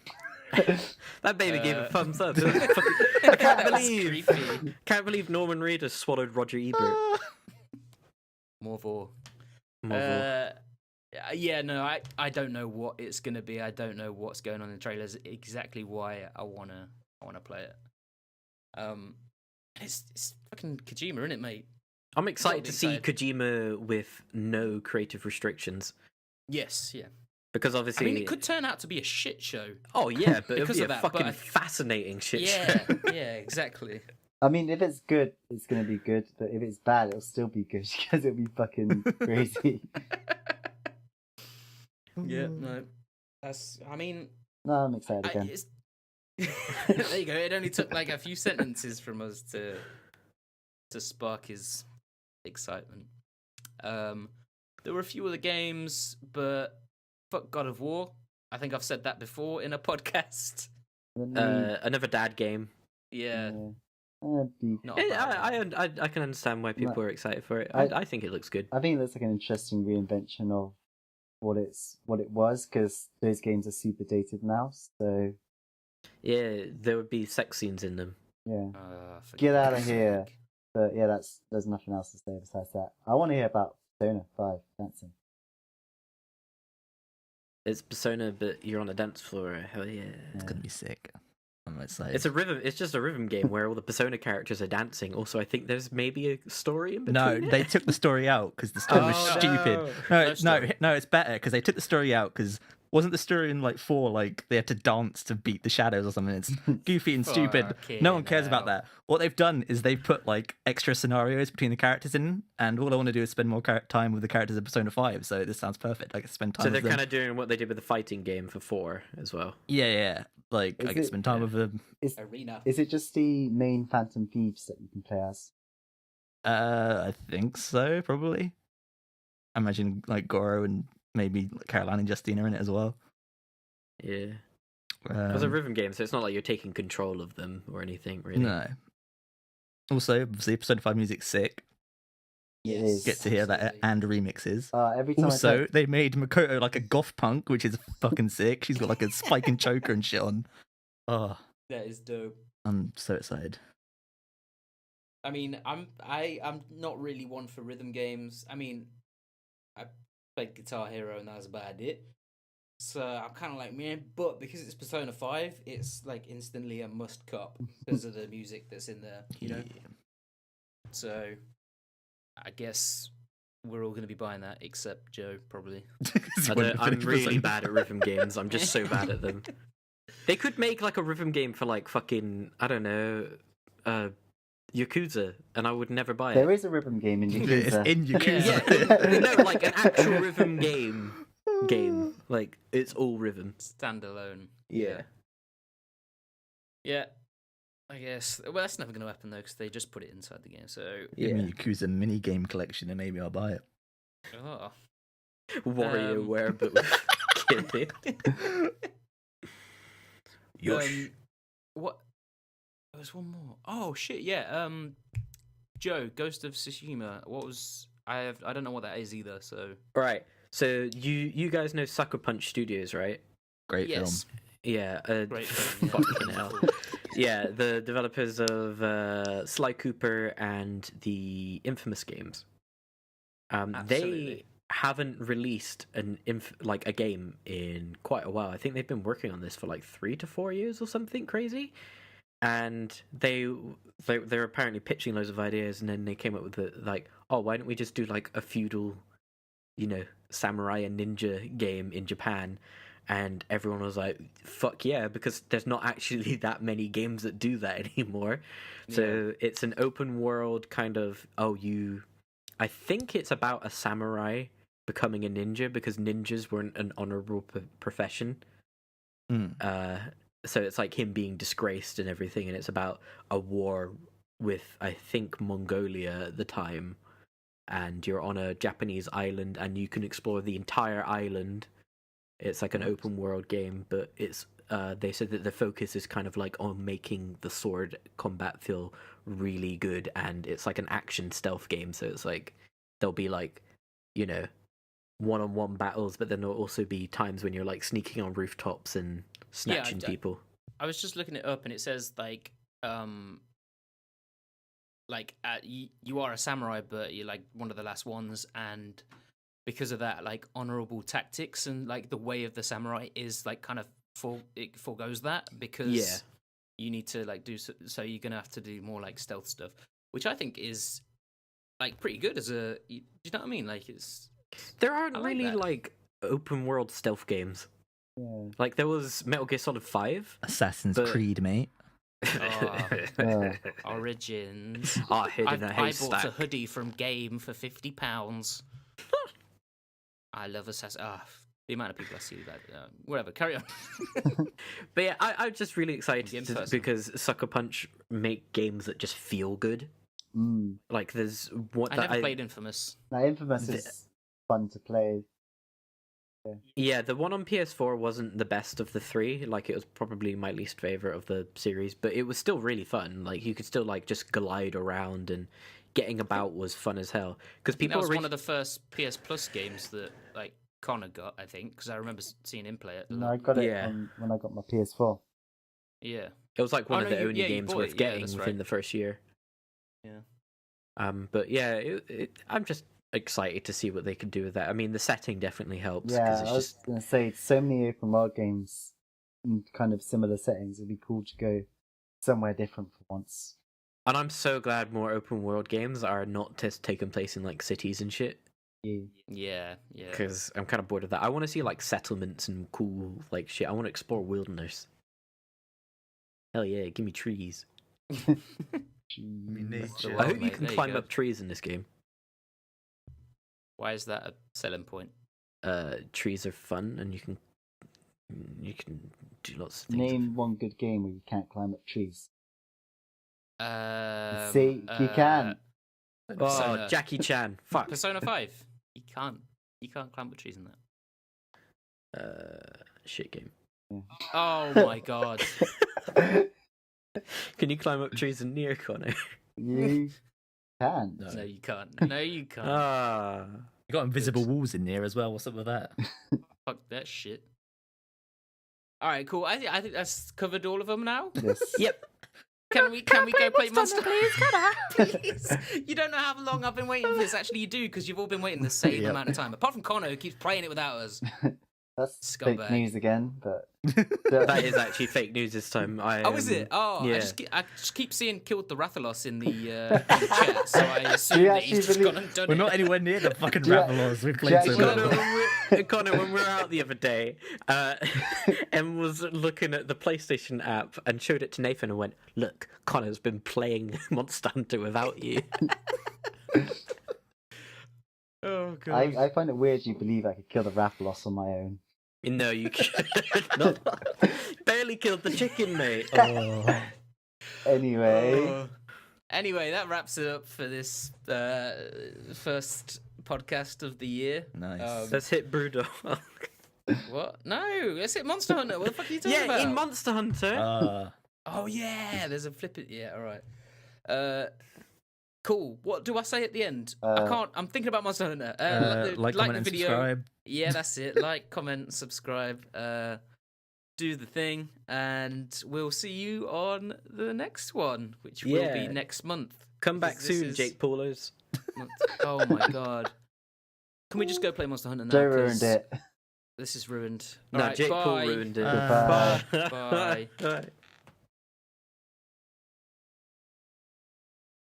That baby gave a thumbs up. I can't believe Norman Reedus swallowed Roger Ebert. More. Yeah, no, I don't know what it's gonna be. I don't know what's going on in the trailers. Exactly why I wanna play it. It's fucking Kojima, isn't it, mate? I'm excited to see Kojima with no creative restrictions. Yes, yeah. Because obviously, I mean, it could turn out to be a shit show. Oh yeah, but it'll be a that, fucking fascinating shit show. Yeah, exactly. I mean, if it's good, it's gonna be good. But if it's bad, it'll still be good because it'll be fucking crazy. Yeah, no, that's. I mean, no, I'm excited again. There you go. It only took like a few sentences from us to spark his excitement. There were a few other games, but fuck God of War. I think I've said that before in a podcast. Another dad game. Yeah. I can understand why people are excited for it. I think it looks good. I think it looks like an interesting reinvention of what it was, because those games are super dated now. So yeah, there would be sex scenes in them. Yeah, get out of here. But yeah, there's nothing else to say besides that. I want to hear about Persona 5 dancing. It's Persona, but you're on a dance floor. Hell yeah! It's gonna be sick. I'm excited. It's a rhythm. It's just a rhythm game where all the Persona characters are dancing. Also, I think there's maybe a story in between. No, they took the story out because the story was stupid. No, it's better because they took the story out because wasn't the story in like 4 like they had to dance to beat the shadows or something? It's goofy and stupid. No one cares about that. What they've done is they've put like extra scenarios between the characters in, and all I want to do is spend more time with the characters of Persona 5. So this sounds perfect. I can spend time. So they're kind of doing what they did with the fighting game for 4 as well. Yeah. Like I can spend time with them. Arena. Is it just the main Phantom Thieves that you can play as? I think so, probably. I imagine like Goro and maybe Caroline and Justine are in it as well. Yeah. It's a rhythm game, so it's not like you're taking control of them or anything, really. No. Also, obviously, Persona 5 music's sick. It is. Get to hear that and remixes. Every time also, they made Makoto like a goth punk, which is fucking sick. She's got like a spike and choker and shit on. Oh, that is dope. I'm so excited. I mean, I'm not really one for rhythm games. I mean, I played Guitar Hero and that was about it. So I'm kind of like, man, but because it's Persona 5, it's like instantly a must cop because of the music that's in there, you know? Yeah. So I guess we're all going to be buying that, except Joe, probably. I'm really bad at rhythm games. I'm just so bad at them. They could make like a rhythm game for like fucking, I don't know, Yakuza, and I would never buy it. There is a rhythm game in Yakuza. It's in Yakuza. Yeah. No, like an actual rhythm game. Like, it's all rhythm. Standalone. Yeah. Yeah. I guess. Well, that's never going to happen though, because they just put it inside the game. So, Give me Yakuza mini game collection and maybe I'll buy it. oh, WarioWare, but with Kirby. What? There was one more. Oh shit! Yeah. Joe, Ghost of Tsushima. What was? I don't know what that is either. So. Right. So you guys know Sucker Punch Studios, right? Great Yes. film. Yeah. Great film, yeah. Fucking hell. Yeah, the developers of Sly Cooper and the Infamous games. They Absolutely. haven't released a game in quite a while. I think they've been working on this for like 3 to 4 years or something crazy. And they're apparently pitching loads of ideas, and then they came up with why don't we just do like a feudal, samurai and ninja game in Japan? And everyone was like, fuck yeah, because there's not actually that many games that do that anymore. So it's an open world kind of, I think it's about a samurai becoming a ninja, because ninjas weren't an honorable profession. So it's like him being disgraced and everything, and it's about a war with, I think, Mongolia at the time. And you're on a Japanese island, and you can explore the entire island. It's like an open world game, but it's they said that the focus is kind of like on making the sword combat feel really good, and it's like an action stealth game. So it's like there'll be like, one-on-one battles, but then there'll also be times when you're like sneaking on rooftops and snatching people. I was just looking it up, and it says you are a samurai, but you're like one of the last ones, and because of that, like honorable tactics and like the way of the samurai is like kind of it foregoes that, because you need to like do so you're gonna have to do more like stealth stuff, which I think is like pretty good as a. You know what I mean? Like there aren't like really that. like open world stealth games. Yeah. Like there was Metal Gear Solid 5. Assassin's Creed, mate. Origins. Hidden a I haystack. bought a hoodie from Game for £50. I love Assassin. The amount of people I see that. Whatever, carry on. But yeah, I'm just really excited Game person. because Sucker Punch make games that just feel good. Like there's what I that never played Infamous. Now, Infamous is fun to play. Yeah, the one on PS4 wasn't the best of the 3. Like, it was probably my least favorite of the series, but it was still really fun. Like, you could still like just glide around, and getting about was fun as hell. Because people that was one of the first PS Plus games that like Connor got, I think, because I remember seeing him play it. No, I got it when I got my PS4. Yeah, it was like one of the only you games bought worth it. getting That's within right. the first year. Yeah. But yeah, I'm just excited to see what they can do with that. I mean, the setting definitely helps. Yeah, it's I was going to say, so many open world games in kind of similar settings. It'd be cool to go somewhere different for once. And I'm so glad more open world games are not just taking place in like cities and shit. Yeah. Because I'm kind of bored of that. I want to see like settlements and cool like shit. I want to explore wilderness. Hell yeah, give me trees. nature. I hope you mate, can there you climb go. up trees in this game. Why is that a selling point? Trees are fun, and you can do lots of things. Name one good game where you can't climb up trees. See, See, you can. Oh, Persona. Jackie Chan. Fuck. Persona 5. You can't climb up trees in that. Shit game. Oh my god. Can you climb up trees in Nier, Connor? You can. No, you can't. No, you can't. You got invisible walls in there as well. What's up with that? Fuck that shit. All right, cool. I think that's covered all of them now. Yes. Yep. Can we go play Monster please? You don't know how long I've been waiting for this. Actually, you do, because you've all been waiting the same amount of time. Apart from Connor, who keeps playing it without us. That's Scumbag. fake news again, but That is actually fake news this time. Oh, is it? Oh, yeah. I just keep seeing Killed the Rathalos in the chat, so I assume that he's just gone and done We're it. not anywhere near the fucking Yeah. Ravelos. We've played so Yeah, well. Connor, when we were out the other day, Em was looking at the PlayStation app and showed it to Nathan and went, "Look, Connor's been playing Monster Hunter without you." Oh god. I find it weird you believe I could kill the Rathalos on my own. No, you could not. Barely killed the chicken, mate. Oh. Anyway, Anyway, that wraps it up for this first podcast of the year. Nice. Let's hit Brewdog. What? No, let's hit Monster Hunter. What the fuck are you talking about? In Monster Hunter. Oh yeah, there's a flip it. Yeah, all right. Cool. What do I say at the end? I can't. I'm thinking about Monster Hunter. Like, comment, the and video. subscribe. Yeah, that's it. Like, comment, subscribe. Do the thing, and we'll see you on the next one, which will be next month. Come back This soon, is- Jake Paulos. Oh my god. Can we just go play Monster Hunter now? Joe 'Cause ruined it. This is ruined. No, Alright, Jake Paul bye. ruined it. Goodbye. Bye. Bye.